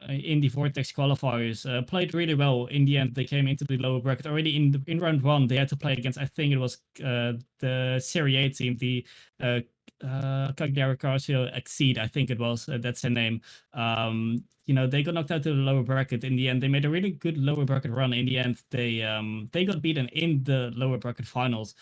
the Vortex qualifiers. Played really well. In the end, they came into the lower bracket already in round 1. They had to play against, I think it was the Serie A team, the Cagliari Calcio Exceed, I think it was. That's their name. They got knocked out to the lower bracket in the end. They made a really good lower bracket run. In the end, they got beaten in the lower bracket finals,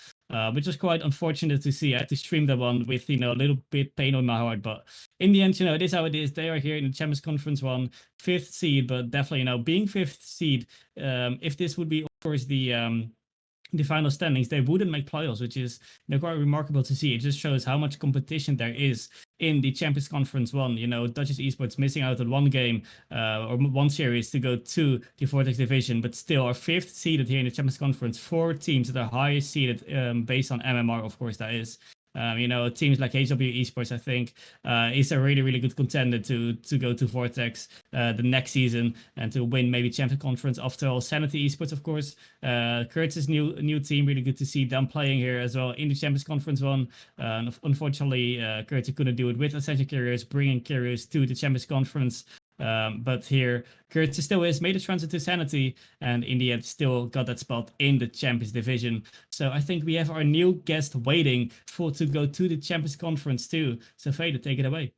which was quite unfortunate to see. I had to stream that one with a little bit pain on my heart, but in the end, it is how it is. They are here in the Champions Conference 1, 5th seed, but definitely being 5th seed. If this would be, of course, the final standings, they wouldn't make playoffs, which is quite remarkable to see. It just shows how much competition there is in the Champions Conference 1. Dutch's Esports missing out on one game or one series to go to the Vortex division, but still are 5th seeded here in the Champions Conference. 4 teams that are highest seeded based on MMR, of course, that is. Teams like HW Esports, I think, is a really, really good contender to go to Vortex the next season and to win maybe Champions Conference. After all, Sanity Esports, of course, Kurtz's new team, really good to see them playing here as well in the Champions Conference one. Unfortunately, Kurtz couldn't do it with Ascension Curious, bringing Curious to the Champions Conference. But here, Kurtz still is made a transfer to Sanity, and in the end, still got that spot in the Champions Division. So I think we have our new guest waiting to go to the Champions Conference too. So Vader, take it away.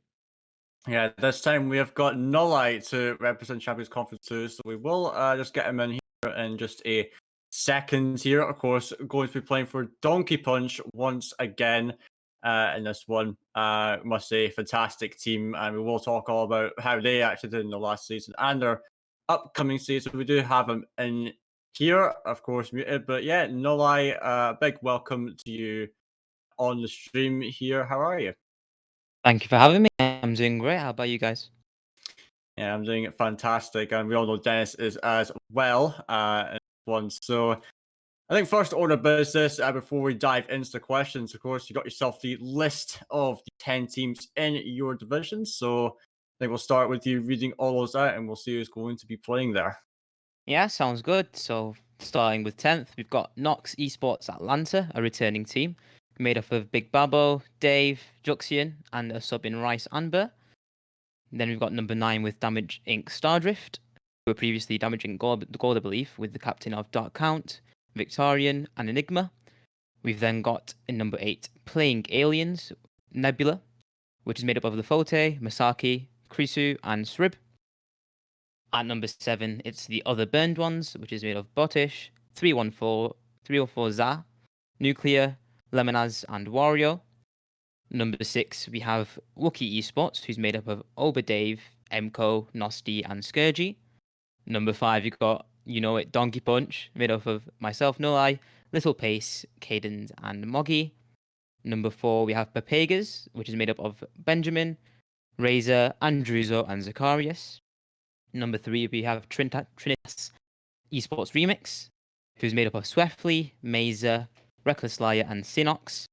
Yeah, this time we have got Nullite to represent Champions Conference 2, so we will just get him in here in just a second here. Of course, going to be playing for Donkey Punch once again in this one. Must say, fantastic team, and we will talk all about how they actually did in the last season and their upcoming season. We do have him in here, of course, muted, but yeah, Nullite, big welcome to you on the stream here. How are you?
Thank you for having me. I'm doing great. How about you guys?
Yeah, I'm doing it fantastic, and we all know Dennis is as well in one. So I think first order of business, before we dive into the questions, of course, you got yourself the list of the 10 teams in your division. So I think we'll start with you reading all those out, and we'll see who's going to be playing there.
Yeah, sounds good. So starting with 10th, we've got Nox Esports Atlanta, a returning team made up of Big Babo, Dave, Juxian, and a sub in Rice Amber. Then we've got number 9 with Damage Inc. Stardrift, who were previously Damage Inc. Gold, I believe, with the captain of Dark Count, Victorian, and Enigma. We've then got in number 8, Playing Aliens, Nebula, which is made up of Lafote, Masaki, Krisu, and Srib. At number 7, it's the Other Burned Ones, which is made of Botish, 314 Za, Nuclear, Lemonaz, and Wario. Number 6, we have Wookie Esports, who's made up of Oba Dave, Emco, Nosti, and Scourgy. Number 5, you've got, Donkey Punch, made up of myself, Nolai, Little Pace, Cadence, and Moggy. Number 4, we have Papegas, which is made up of Benjamin, Razor, Andruzo, and Zacharias. Number 3, we have Trinitas Esports Remix, who's made up of Swiftly, Mazer, Reckless Liar, and Sinox.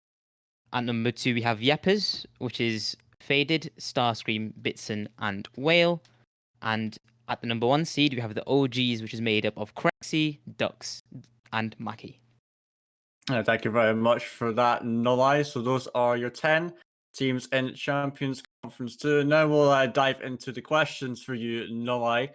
At number 2, we have Yepers, which is Faded, Starscream, Bitson, and Whale. And at the number 1 seed, we have the OGs, which is made up of Crexy, Dux, and Mackie.
Thank you very much for that, Nolai. So those are your 10 teams in Champions Conference 2. Now we'll dive into the questions for you, Nolai.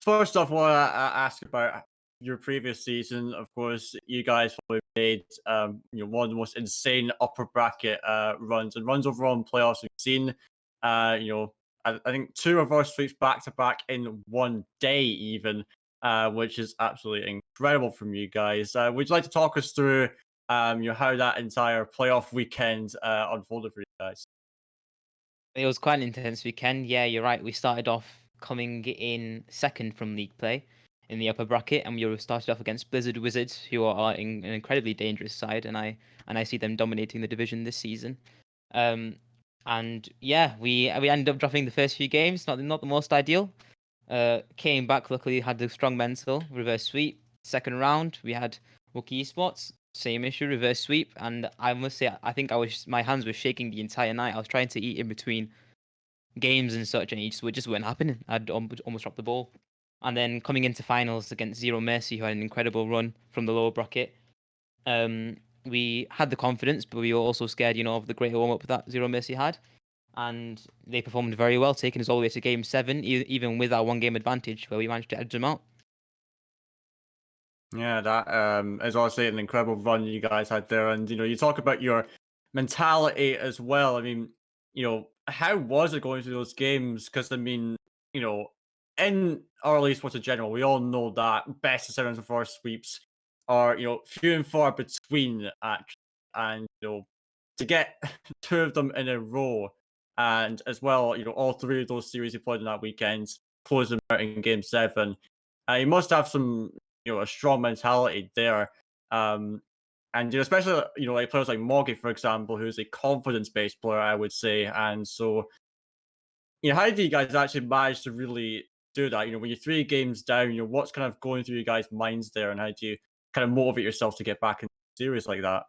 First off, I want to ask about your previous season. Of course, you guys probably made one of the most insane upper bracket runs overall in playoffs we've seen. I think 2 reverse sweeps back to back in one day, even, which is absolutely incredible from you guys. Would you like to talk us through how that entire playoff weekend unfolded for you guys?
It was quite an intense weekend. Yeah, you're right. We started off coming in second from league play in the upper bracket, and we started off against Blizzard Wizards, who are an incredibly dangerous side, and I see them dominating the division this season. And yeah, we ended up dropping the first few games, not the most ideal. Came back, luckily had the strong mental, reverse sweep. Second round, we had Wookie Esports, same issue, reverse sweep, and I must say, I think my hands were shaking the entire night. I was trying to eat in between games and such, and it just weren't happening. I'd almost dropped the ball. And then coming into finals against Zero Mercy, who had an incredible run from the lower bracket, we had the confidence, but we were also scared, of the great warm-up that Zero Mercy had. And they performed very well, taking us all the way to Game 7, even with our one-game advantage, where we managed to edge them out.
Yeah, that is honestly an incredible run you guys had there. And, you talk about your mentality as well. I mean, how was it going through those games? Because, I mean, in early sports in general, we all know that best of 7 and 4 sweeps are, few and far between, actually. And, to get 2 of them in a row, and as well, all 3 of those series you played in that weekend, close them out in Game 7. You must have some a strong mentality there. And especially like players like Moggy, for example, who's a confidence-based player, I would say. And so, how do you guys actually manage to really do that? When you're 3 games down, what's kind of going through your guys' minds there, and how do you kind of motivate yourself to get back in series like that?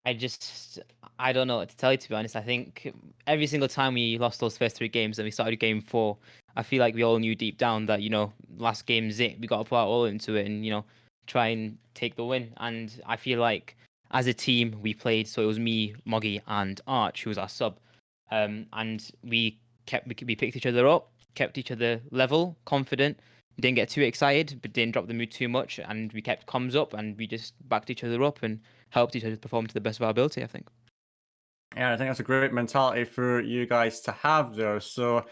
I don't know what to tell you, to be honest. I think every single time we lost those first 3 games and we started game 4, I feel like we all knew deep down that, last game's it. We got to put our all into it and, try and take the win. And I feel like as a team, we played. So it was me, Moggy, and Arch, who was our sub. And we picked each other up, kept each other level, confident, didn't get too excited, but didn't drop the mood too much. And we kept comms up and we just backed each other up and helped each other perform to the best of our ability, I think.
Yeah, I think that's a great mentality for you guys to have there. So,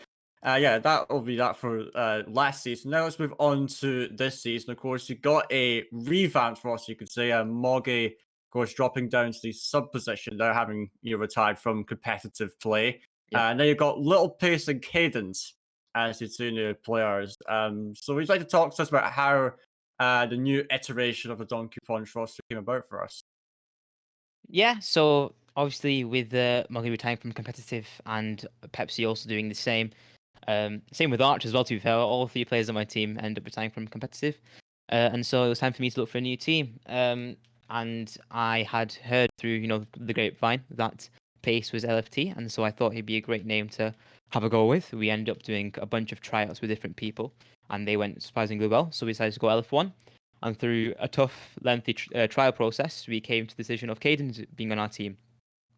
yeah, that will be that for last season. Now let's move on to this season. Of course, you got a revamp for us, you could say. Moggy, of course, dropping down to the sub position. They're having retired from competitive play.
Yeah.
Now you've got Little Pace and Cadence as your 2 new players. So we'd like to talk to us about how the new iteration of the Donkey Punch roster came about for us.
Yeah, so obviously with Moggy retiring from competitive and Pepsi also doing the same. Same with Arch as well, to be fair. All 3 players on my team end up retiring from competitive. And so it was time for me to look for a new team. And I had heard through, the grapevine that Pace was LFT, and so I thought he'd be a great name to have a go with. We ended up doing a bunch of tryouts with different people, and they went surprisingly well. So we decided to go LF1. And through a tough, lengthy trial process, we came to the decision of Cadence being on our team.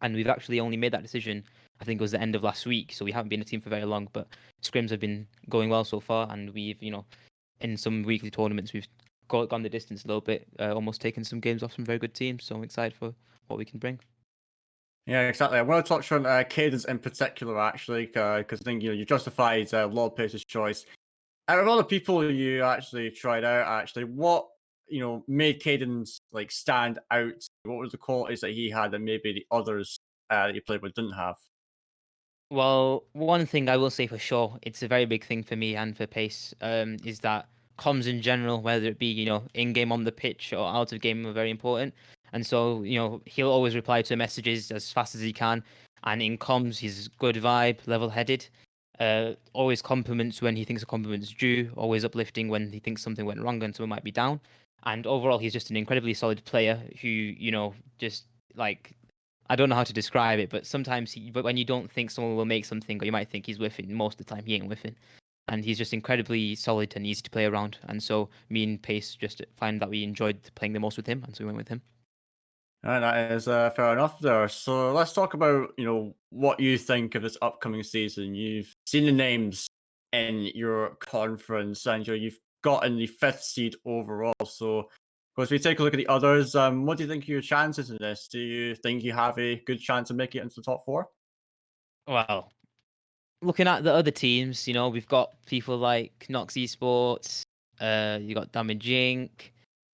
And we've actually only made that decision, I think it was the end of last week. So we haven't been a team for very long, but scrims have been going well so far. And we've, in some weekly tournaments, we've gone the distance a little bit, almost taken some games off some very good teams. So I'm excited for what we can bring.
Yeah, exactly. I want to touch on Cadence in particular, actually, because I think you justified Lord Pace's choice. Out of all the people you actually tried out, what made Cadence stand out? What were the qualities that he had that maybe the others that you played with didn't have?
Well, one thing I will say for sure, it's a very big thing for me and for Pace, is that comms in general, whether it be, in game on the pitch or out of game, are very important. And so, he'll always reply to messages as fast as he can. And in comms, he's good vibe, level headed. Always compliments when he thinks a compliment's due, always uplifting when he thinks something went wrong and someone might be down. And overall, he's just an incredibly solid player who, just like I don't know how to describe it, but sometimes but when you don't think someone will make something, or you might think he's whiffing, most of the time he ain't whiffing. And he's just incredibly solid and easy to play around. And so me and Pace just find that we enjoyed playing the most with him, and so we went with him.
And that is fair enough there. So let's talk about what you think of this upcoming season. You've seen the names in your conference, and you've gotten the 5th seed overall. So, of course, we take a look at the others. What do you think of your chances in this? Do you think you have a good chance of making it into the top 4?
Well, looking at the other teams, we've got people like Nox Esports, you got Damage Inc.,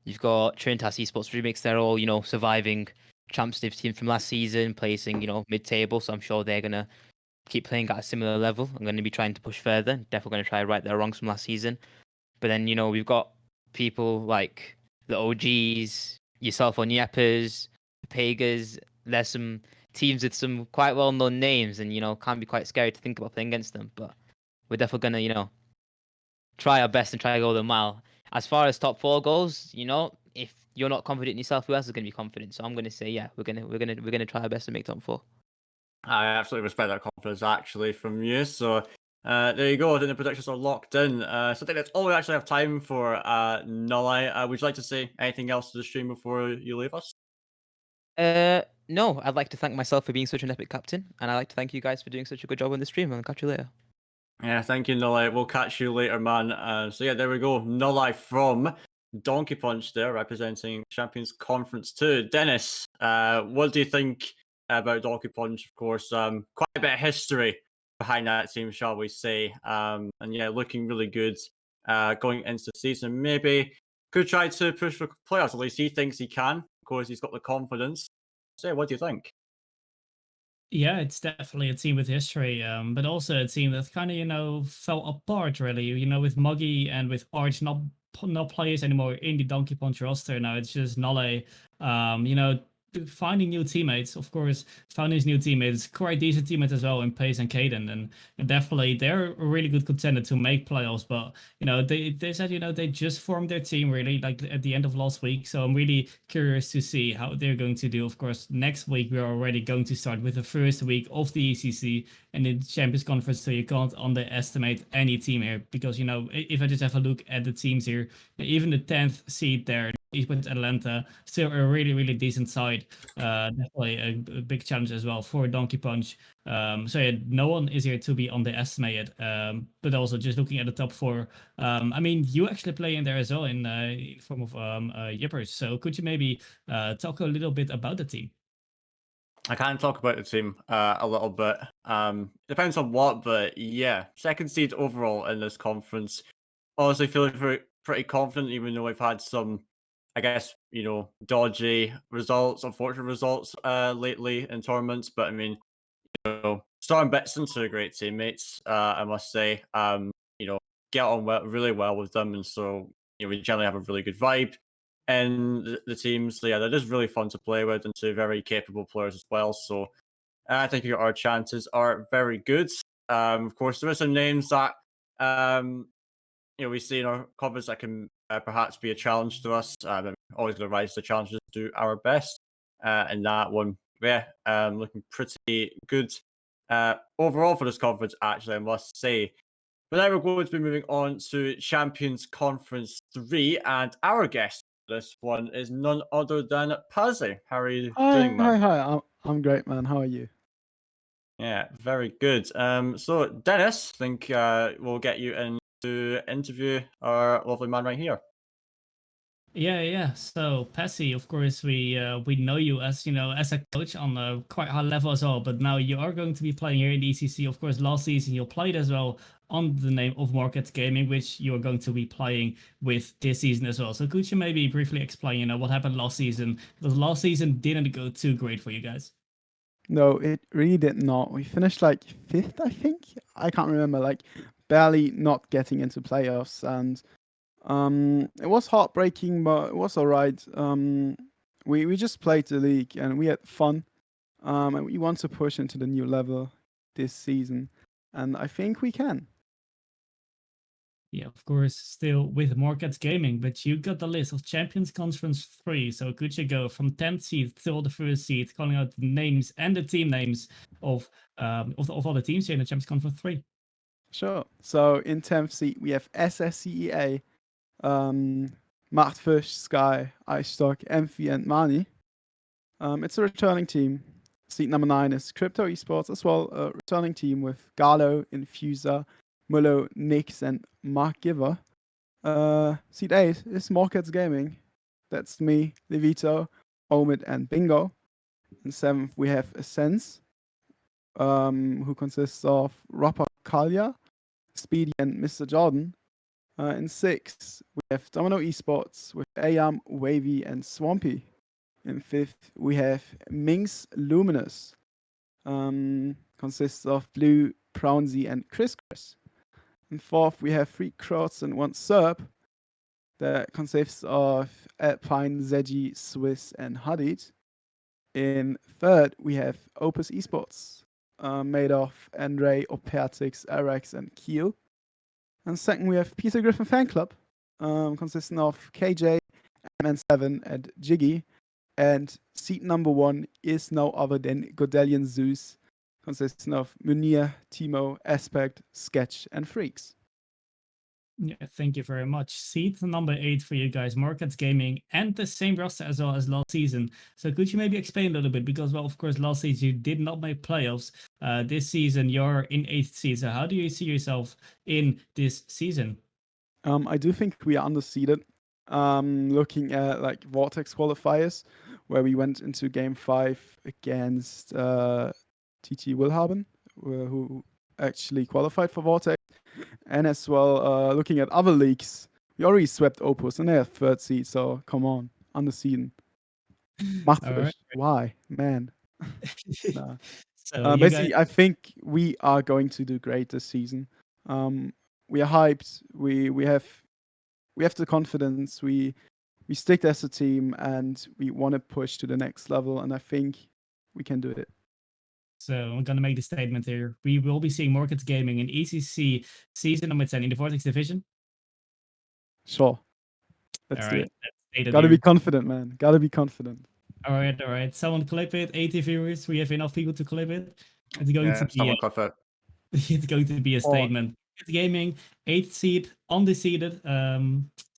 you've got Trinitas Esports Remix. They're all, surviving Champs Div team from last season, placing, mid-table. So I'm sure they're going to keep playing at a similar level. I'm going to be trying to push further. Definitely going to try to right their wrongs from last season. But then, we've got people like the OGs, yourself on Yeppers, Pegas. There's some teams with some quite well-known names, and can be quite scary to think about playing against them. But we're definitely gonna, try our best and try to go the mile. As far as top 4 goes, if you're not confident in yourself, who else is gonna be confident? So I'm gonna say, yeah, we're gonna try our best to make top 4.
I absolutely respect that confidence actually from you. So there you go. I think the predictions are locked in. So I think that's all we actually have time for. Nulai, would you like to say anything else to the stream before you leave us?
No, I'd like to thank myself for being such an epic captain, and I'd like to thank you guys for doing such a good job on the stream. I'll catch you later.
Yeah, thank you, Nulai. We'll catch you later, man. So yeah, there we go. Nulai from Donkey Punch there, representing Champions Conference 2. Dennis, what do you think about Donkey Punch? Of course, quite a bit of history behind that team, shall we say. And yeah, looking really good going into the season. Maybe could try to push for playoffs. At least he thinks he can. Of course, he's got the confidence. So what do you think?
Yeah, it's definitely a team with history, but also a team that kind of, fell apart really. With Muggy and with Arch not players anymore in the Donkey Punch roster. Now it's just Nale. finding new teammates, of course, found his new teammates, quite decent teammates as well in Pace and Caden, and definitely they're a really good contender to make playoffs. But they said they just formed their team really like at the end of last week, so I'm really curious to see how they're going to do. Of course, next week we're already going to start with the first week of the ECC and the Champions Conference, so you can't underestimate any team here because if I just have a look at the teams here, even the 10th seed there, with Atlanta, still a really, really decent side. Definitely a big challenge as well for Donkey Punch. So yeah, no one is here to be underestimated. But also just looking at the top four, I mean, you actually play in there as well in form of Yippers. So could you maybe talk a little bit about the team?
I can talk about the team a little bit. Depends on what, but yeah, second seed overall in this conference. Honestly, feeling pretty confident, even though we've had some, I guess, dodgy results, unfortunate results lately in tournaments. But I mean, Star and Betson are great teammates, I must say. Get on really well with them, and so we generally have a really good vibe. And the teams, so yeah, they're just really fun to play with, and two very capable players as well. So I think our chances are very good. Of course, there are some names that we see in our covers that can perhaps be a challenge to us. Always going to rise to the challenges, do our best. And that one, yeah, looking pretty good overall for this conference, actually, I must say. But now we're going to be moving on to Champions Conference 3, and our guest for this one is none other than Pazzy. How are you doing, man?
Hi. I'm great, man. How are you?
Yeah, very good. So Dennis, I think we'll get you in to interview our lovely man right here.
Yeah. So Pessy, of course, we know you as as a coach on a quite high level as well. But now you are going to be playing here in the ECC. Of course, last season you played as well on the name of Markets Gaming, which you are going to be playing with this season as well. So could you maybe briefly explain, what happened last season? Because last season didn't go too great for you guys.
No, it really did not. We finished like 5th, I think. I can't remember, like barely not getting into playoffs, and it was heartbreaking, but it was all right. We just played the league and we had fun. And we want to push into the new level this season, and I think we can.
Yeah, of course, still with Markets Gaming, but you got the list of Champions Conference 3. So could you go from 10th seed till the first seed, calling out the names and the team names of all the teams here in the Champions Conference 3?
Sure. So in 10th seat we have SSCEA, Machtfish, Sky, Ice Stock, Emphy, and Mani. It's a returning team. Seat number 9 is Crypto Esports as well, a returning team with Galo, Infuser, Mullo, Nix, and Mark Giver. Seat 8 is Markets Gaming. That's me, Levito, Omid, and Bingo. In 7th we have Essence, who consists of Rapper Kalia, Speedy, and Mr. Jordan. In 6th we have Domino Esports with Ayam, Wavy, and Swampy. In 5th, we have Minx Luminous. Consists of Blue, Prownsy, and Chris. In 4th, we have 3 Croats and 1 Serb. That consists of Alpine, Zeji, Swiss, and Hadid. In 3rd, we have Opus Esports, made of Andre, Opertix, Arax, and Kiel. And 2nd, we have Peter Griffin Fan Club, consisting of KJ, MN7, and Jiggy. And seat number 1 is no other than Godelian Zeus, consisting of Munir, Timo, Aspect, Sketch, and Freaks.
Yeah, thank you very much. Seat number 8 for you guys, Markets Gaming, and the same roster as well as last season. So could you maybe explain a little bit? Because, well, of course, last season you did not make playoffs. This season you're in 8th seed. So how do you see yourself in this season?
I do think we are underseeded. Looking at like Vortex qualifiers, where we went into game 5 against TT Wilhaben, who actually qualified for Vortex. And as well, looking at other leagues, we already swept Opus and they have 3rd seed, so come on, underseeded. Machtfish,
right.
why? Man. Nah.
So
basically, I think we are going to do great this season. We are hyped. We have the confidence. We we stick as a team and we want to push to the next level, and I think we can do it.
So I'm going to make the statement here. We will be seeing Morgan's Gaming in ECC season number 10 in the Vortex division.
Sure. Let's
All
do
right.
it.
That's stated
Gotta
here.
be confident, man. Gotta be confident.
All right. Someone clip it. 80 viewers. We have enough people to clip it. It's going to be
someone clip it.
it's going to be a statement. Gaming, 8th seed, undefeated.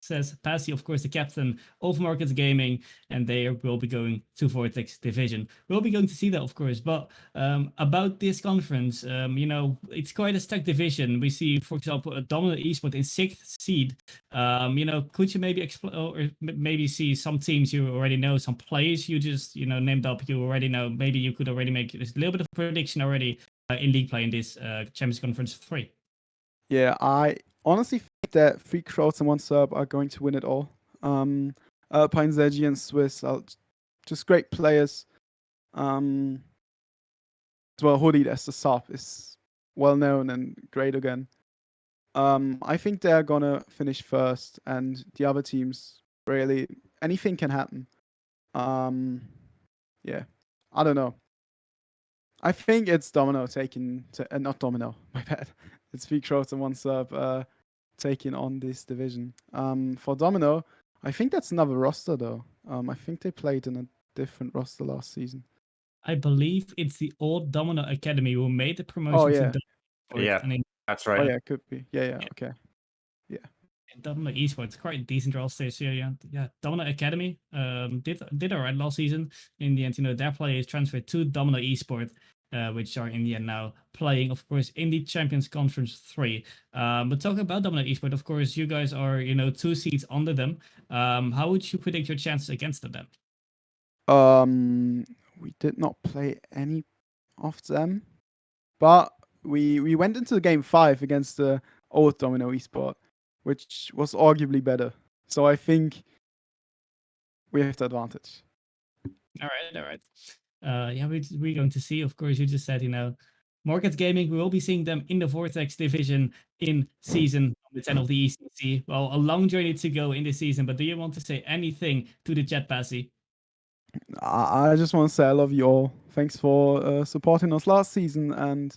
Says Passy, of course, the captain of Markets Gaming, and they will be going to Vortex Division. We'll be going to see that, of course. But about this conference, it's quite a stacked division. We see, for example, a dominant esport in 6th seed. Could you maybe explain, or maybe see some teams you already know, some players you just named up you already know? Maybe you could already make a little bit of prediction already in league play in this Champions Conference 3.
Yeah, I honestly think that 3 Croats and 1 Serb are going to win it all. Alpine, Zedgy, and Swiss are just great players. As well, Hoodie as the sub is well known and great again. I think they're gonna finish first, and the other teams really anything can happen. Yeah, I don't know. I think it's Domino taking not Domino. My bad. It's 3 Croats and 1 Serb taking on this division. For Domino, I think that's another roster though. I think they played in a different roster last season.
I believe it's the old Domino Academy who made the promotion
Oh yeah,
that's right.
Oh yeah, it could be. Yeah. Okay. Yeah.
Domino Esports, quite a decent roster. So yeah. Domino Academy did alright last season. In the end, their players transferred to Domino Esports, which are in the end now playing, of course, in the Champions Conference 3. But talking about Domino Esports, of course, you guys are 2 seats under them. How would you predict your chances against them then?
We did not play any of them, but we went into game 5 against the old Domino Esport, which was arguably better. So I think we have the advantage.
All right. We're going to see. Of course, you just said, Markets Gaming, we will be seeing them in the Vortex division in season 10 of the ECC. Well, a long journey to go in this season, but do you want to say anything to the chat, Passy?
I just want to say I love you all. Thanks for supporting us last season, and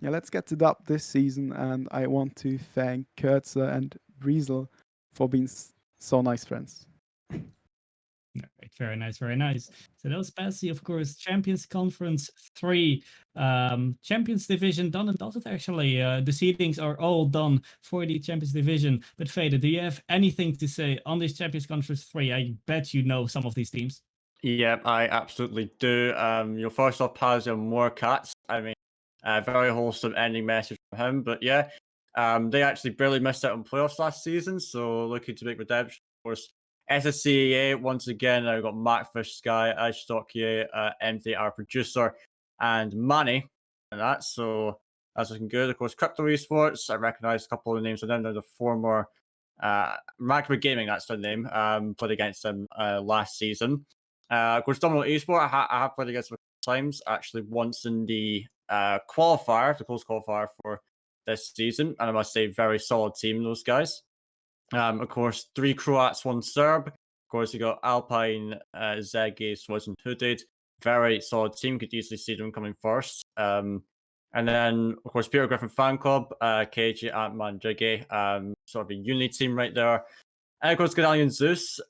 let's get to dub this season. And I want to thank Kurtzer and Briesel for being so nice friends.
Right, very nice. So that was Passy, of course. Champions Conference 3, Champions Division done and dusted actually. The seedings are all done for the Champions Division. But Vader, do you have anything to say on this Champions Conference 3? I bet you know some of these teams.
Yeah, I absolutely do. First off, Pazio Moorcats. I mean, very wholesome ending message from him. But yeah, they actually barely missed out on playoffs last season, so looking to make redemption. Of course, SSCAA, once again, I've got Macfish, Sky, Ashtokie, MD, our producer, and Manny, and that. So that's looking good. Of course, Crypto Esports, I recognize a couple of names of them. They're the former Magma Gaming, that's their name. Played against them last season. Of course, Domino Esport, I have played against them a couple times, actually once in the qualifier, the close qualifier for this season. And I must say, very solid team, those guys. Of course, 3 Croats, 1 Serb. Of course, you got Alpine, Zegi, Swizz, and Hooded. Very solid team. Could easily see them coming first. And then, of course, Peter Griffin Fan Club, KG, Ant-Man, Jiggy. Sort of a uni team right there. And of course, Godalian Zeus.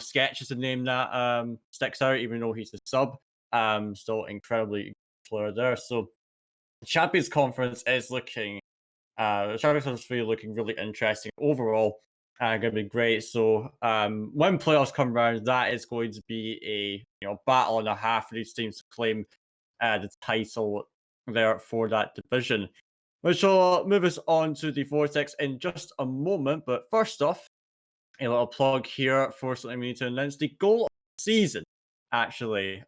Sketch is the name that sticks out, even though he's the sub. Still incredibly player there. So the Champions Conference is looking the Champions Conference 3 looking really interesting overall. Going to be great. So when playoffs come around, that is going to be a battle and a half for these teams to claim the title there for that division. Which will move us on to the Vortex in just a moment. But first off, a little plug here for something we need to announce. The goal of the season, actually.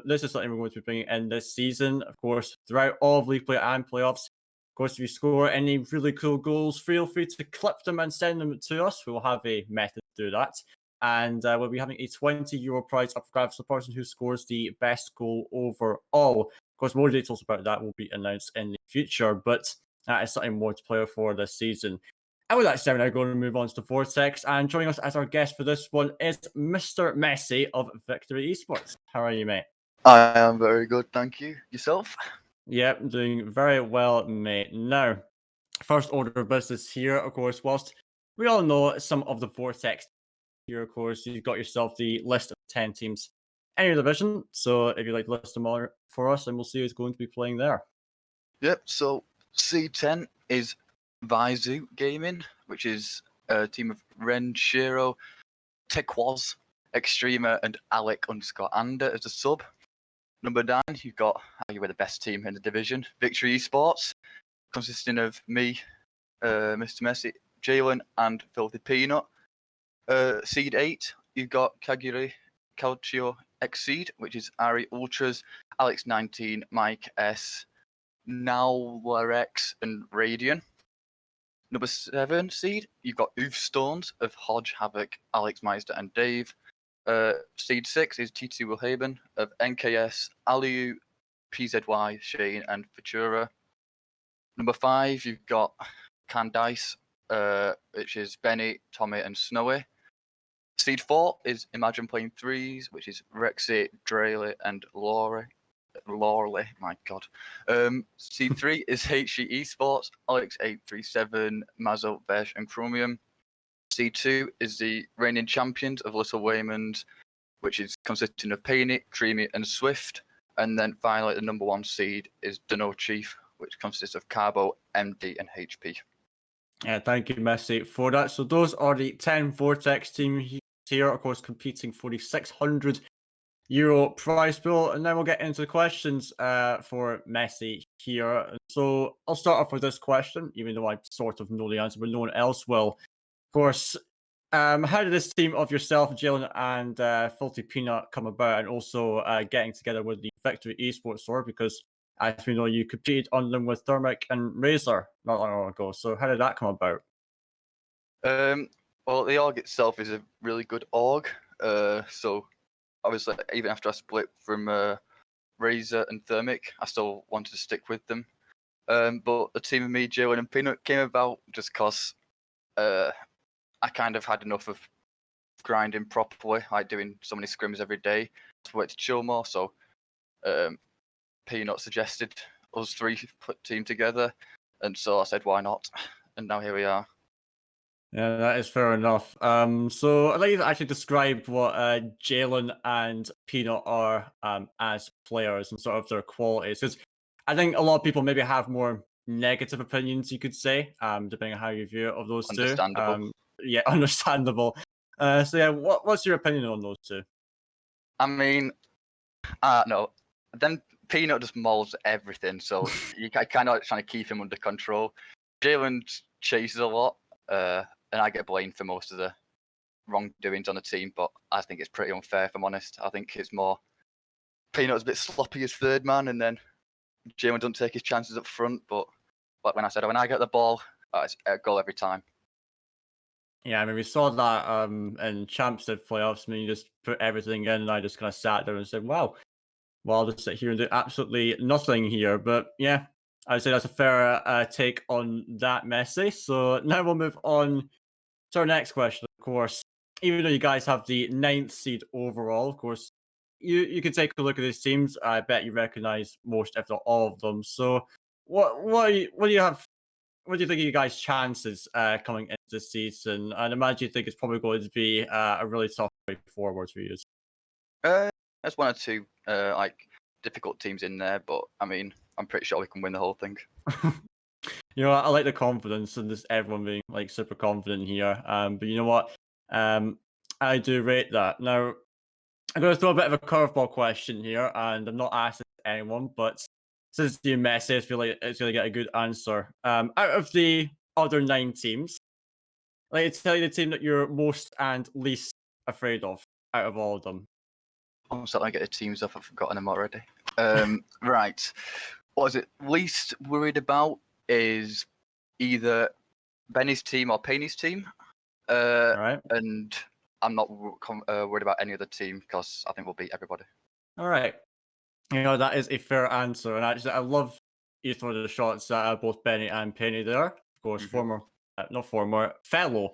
This is something we're going to be bringing in this season, of course, throughout all of League Play and playoffs. Of course, if you score any really cool goals, feel free to clip them and send them to us. We will have a method to do that. And we'll be having a €20 prize up for grabs for the person who scores the best goal overall. Of course, more details about that will be announced in the future, but that is something more to play for this season. And with that said, we're now going to move on to the Vortex. And joining us as our guest for this one is Mr. Messi of Victory Esports. How are you, mate?
I am very good, thank you. Yourself?
Yep, doing very well, mate. Now, first order of business here, of course, whilst we all know some of the Vortex here, of course, you've got yourself the list of 10 teams in your division. So if you'd like to list them all for us, and we'll see who's going to be playing there.
Yep, so C10 is Vizu Gaming, which is a team of Ren, Shiro, Tequaz, Extrema, and Alec_Ander as a sub. Number 9, you've got arguably the best team in the division, Victory Esports, consisting of me, Mr. Messi, Jalen, and Filthy Peanut. Seed 8, you've got Kagiri, Calcio, Exceed, which is Ari Ultras, Alex19, Mike S, Nowlarex, and Radian. Number 7 seed, you've got Oof Stones of Hodge, Havoc, Alex Meister, and Dave. Seed 6 is T2 Wilhaben of NKS, Aliu, PZY, Shane, and Futura. Number 5, you've got Candice, which is Benny, Tommy, and Snowy. Seed 4 is Imagine Playing Threes, which is Rexy, Draley, and Lorley, my god. Seed 3 is HG Esports, Alex837, Mazo, Vesh, and Chromium. Seed 2 is the reigning champions of Little Waymond, which is consisting of Painey, Creamy, and Swift. And then finally, the number 1 seed is Dunno Chief, which consists of Carbo, MD, and HP.
Yeah, thank you, Messi, for that. So those are the 10 Vortex teams here, of course, competing for the €600 prize pool. And then we'll get into the questions for Messi here. So I'll start off with this question, even though I sort of know the answer, but no one else will. Of course, how did this team of yourself, Jalen, and Filthy Peanut come about, and also getting together with the Victory Esports store? Because as we know, you competed on them with Thermic and Razor not long ago. So how did that come about?
Well, the org itself is a really good org. So obviously, even after I split from Razor and Thermic, I still wanted to stick with them. But the team of me, Jalen, and Peanut came about just because I kind of had enough of grinding properly, like doing so many scrims every day. I wanted to chill more, so Peanut suggested us 3 put team together, and so I said, why not? And now here we are.
Yeah, that is fair enough. So I'd like you to actually describe what Jalen and Peanut are as players and sort of their qualities. Because I think a lot of people maybe have more negative opinions, you could say, depending on how you view it of those two.
Understandable.
Yeah, understandable. So yeah, what's your opinion on those two?
I mean, no. Then Peanut just molds everything, so you kind of trying to keep him under control. Jalen chases a lot, and I get blamed for most of the wrongdoings on the team, but I think it's pretty unfair, if I'm honest. I think it's more Peanut's a bit sloppy as third man, and then Jalen doesn't take his chances up front, but like when I said, when I get the ball, it's a goal every time.
Yeah, I mean, we saw that in Champs League playoffs. I mean, you just put everything in, and I just kind of sat there and said, wow, well, I'll just sit here and do absolutely nothing here. But yeah, I'd say that's a fair take on that, Messi. So now we'll move on to our next question, of course. Even though you guys have the 9th seed overall, of course, you can take a look at these teams. I bet you recognize most, if not all of them. So what do you have? What do you think of you guys' chances coming into this season? And imagine you think it's probably going to be a really tough way forward for you.
There's 1 or 2 like difficult teams in there, but I mean, I'm pretty sure we can win the whole thing.
You know what? I like the confidence and just everyone being like super confident here. But you know what? I do rate that. Now, I'm going to throw a bit of a curveball question here, and I'm not asking anyone, but since you Messi, I feel like it's going to get a good answer. Out of the other 9 teams, like tell you the team that you're most and least afraid of out of all of them.
I'm starting to get the teams off. I've forgotten them already. Right. What is it? Least worried about is either Benny's team or Payne's team.
Right.
And I'm not worried about any other team because I think we'll beat everybody.
All right. You know, that is a fair answer. And actually, I love you throwing the shots at both Benny and Penny there. Of course, former not former, fellow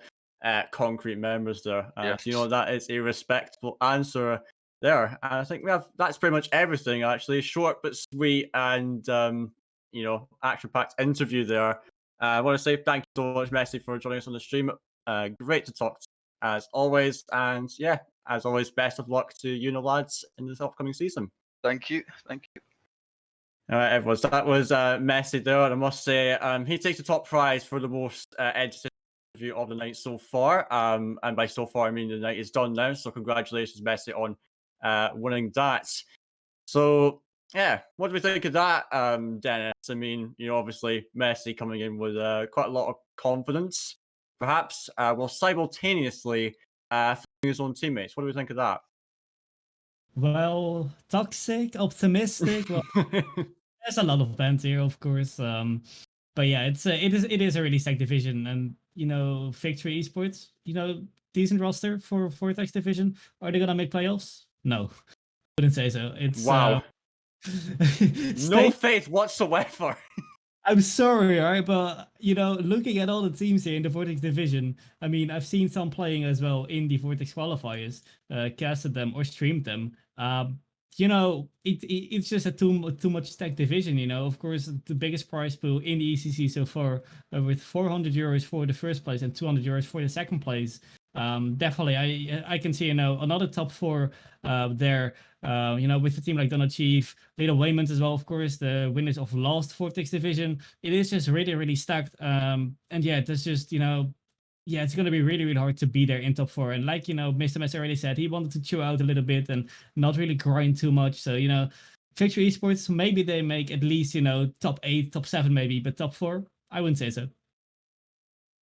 Concrete members there.
Yes.
That is a respectable answer there. And I think that's pretty much everything, actually. Short but sweet and, action-packed interview there. I want to say thank you so much, Messi, for joining us on the stream. Great to talk to you, as always. And yeah, as always, best of luck to you and the lads in this upcoming season.
Thank you. Thank you.
All right, everyone. So that was Messi there. And I must say, he takes the top prize for the most edited interview of the night so far. And by so far, I mean the night is done now. So congratulations, Messi, on winning that. So yeah, what do we think of that, Dennis? I mean, obviously Messi coming in with quite a lot of confidence, perhaps, while simultaneously fooling his own teammates. What do we think of that?
Well, toxic, optimistic. Well, there's a lot of bands here, of course. But yeah, it is a really stacked division, and Victory Esports, decent roster for Vortex division. Are they gonna make playoffs? No, wouldn't say so. It's
wow, no
stay
faith whatsoever.
I'm sorry, all right, but looking at all the teams here in the Vortex division, I mean, I've seen some playing as well in the Vortex qualifiers, casted them or streamed them. It's just a too much stacked division. Of course, the biggest prize pool in the ECC so far, with 400 euros for the first place and 200 euros for the second place. Definitely, I can see another top four there. With a team like Donut Chief, Little Waymond as well, of course, the winners of last Vortex division. It is just really, really stacked. And yeah, that's just it's going to be really, really hard to be there in top four. And like Mr. Messi already said, he wanted to chill out a little bit and not really grind too much. So Victory Esports, maybe they make at least top 8, top 7 maybe, but top 4, I wouldn't say so.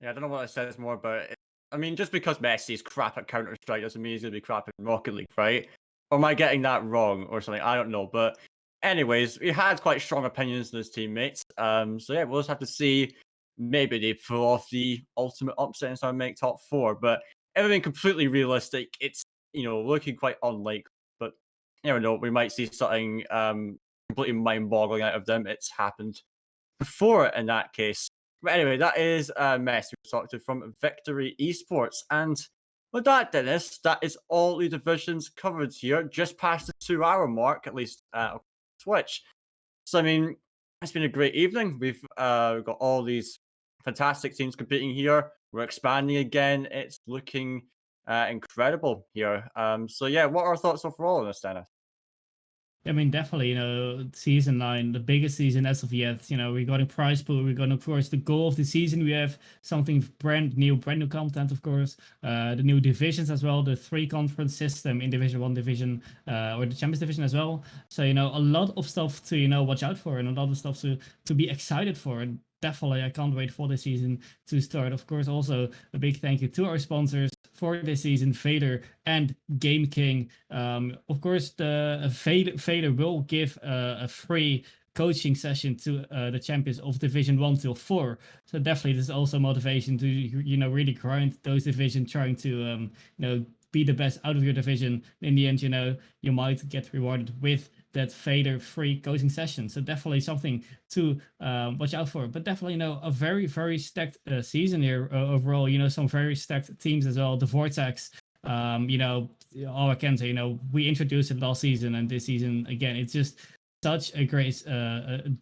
Yeah, I don't know what it says more, but I mean, just because Messi is crap at Counter-Strike doesn't mean he's going to be crap in Rocket League, right? Or am I getting that wrong or something? I don't know. But anyways, he had quite strong opinions of his teammates. So yeah, we'll just have to see. Maybe they pull off the ultimate upset and start make top 4. But everything completely realistic, it's looking quite unlikely. But you never know, we might see something completely mind-boggling out of them. It's happened before in that case. But anyway, that is Messi we talked to from Victory Esports. And with that, Dennis, that is all the divisions covered here, just past the 2-hour mark, at least on Twitch. So, I mean, it's been a great evening. We've got all these fantastic teams competing here. We're expanding again. It's looking incredible here. So, yeah, what are our thoughts overall on this, Dennis?
I mean, definitely, season 9, the biggest season as of yet. We got a prize pool. We got, of course, the goal of the season. We have something brand new content, of course. The new divisions as well, the 3-conference system in Division 1 division, or the Champions division as well. So, a lot of stuff to, watch out for and a lot of stuff to be excited for. And definitely, I can't wait for the season to start. Of course, also a big thank you to our sponsors for this season, Vader and Game King. Of course, the Vader will give a free coaching session to the champions of Division 1 till 4. So definitely, there's also motivation to really grind those divisions, trying to be the best out of your division. In the end, you might get rewarded with that Vader free coaching session. So definitely something to watch out for. But definitely, a very, very stacked season here overall. Some very stacked teams as well. The Vortex, all I can say, we introduced it last season, and this season again, it's just such a great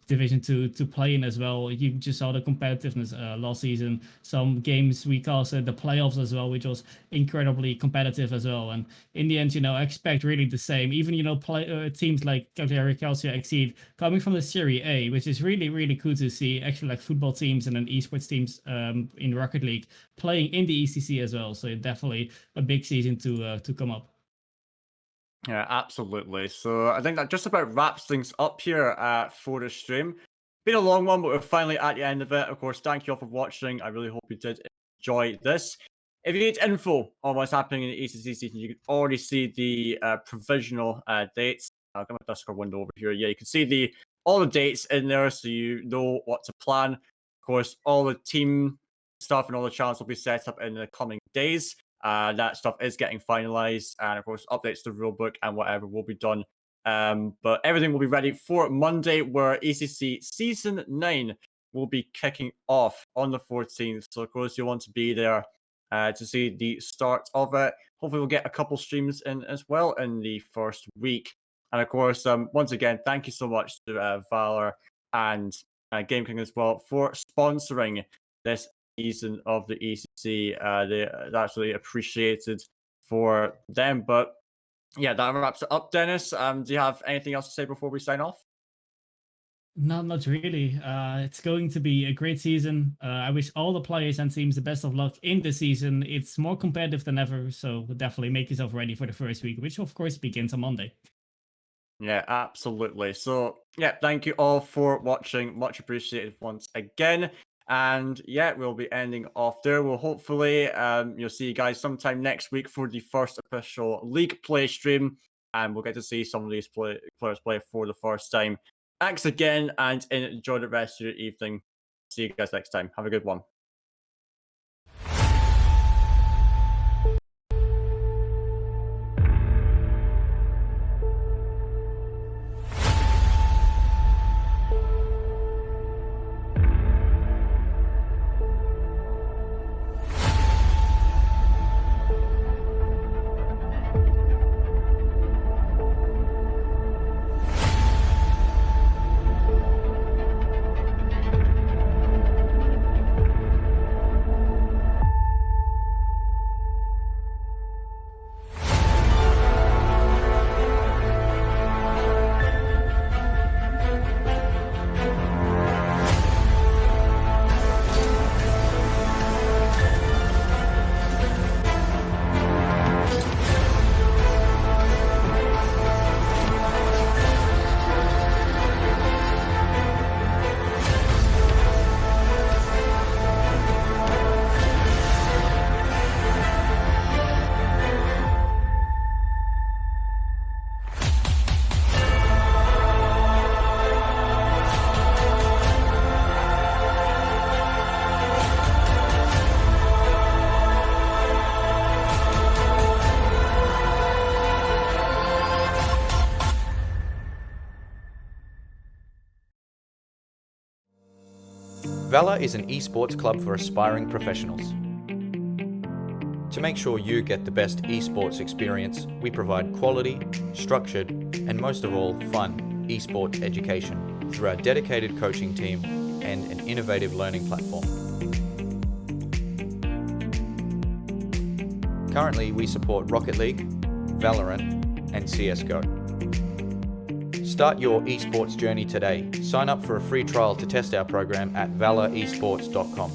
division to play in as well. You just saw the competitiveness last season. Some games we casted the playoffs as well, which was incredibly competitive as well. And in the end, I expect really the same. Even teams like Cagliari Calcio Exceed coming from the Serie A, which is really, really cool to see. Actually, like football teams and then esports teams in Rocket League playing in the ECC as well. So definitely a big season to come up.
Yeah, absolutely. So I think that just about wraps things up here for the stream. Been a long one, but we're finally at the end of it. Of course, thank you all for watching. I really hope you did enjoy this. If you need info on what's happening in the ECC season, you can already see the provisional dates. I'll get my Discord window over here. Yeah, you can see all the dates in there, so you know what to plan. Of course, all the team stuff and all the channels will be set up in the coming days. That stuff is getting finalized, and of course, updates to the rulebook and whatever will be done. But everything will be ready for Monday, where ECC Season 9 will be kicking off on the 14th. So, of course, you'll want to be there to see the start of it. Hopefully, we'll get a couple streams in as well in the first week. And, of course, once again, thank you so much to Valor and Game King as well for sponsoring this season of the ECC. That's really appreciated for them. But yeah, that wraps it up. Dennis, do you have anything else to say before we sign off?
No, not really. It's going to be a great season. I wish all the players and teams the best of luck in the season. It's more competitive than ever, so definitely make yourself ready for the first week, which of course begins on Monday.
Yeah, absolutely. So, yeah, thank you all for watching. Much appreciated once again. And yeah, we'll be ending off there. We'll hopefully you'll see you guys sometime next week for the first official league play stream, and we'll get to see some of these players play for the first time. Thanks again, and enjoy the rest of your evening. See you guys next time. Have a good one.
Valor is an esports club for aspiring professionals. To make sure you get the best esports experience, we provide quality, structured, and most of all, fun esports education through our dedicated coaching team and an innovative learning platform. Currently, we support Rocket League, Valorant, and CSGO. Start your esports journey today. Sign up for a free trial to test our program at valoresports.com.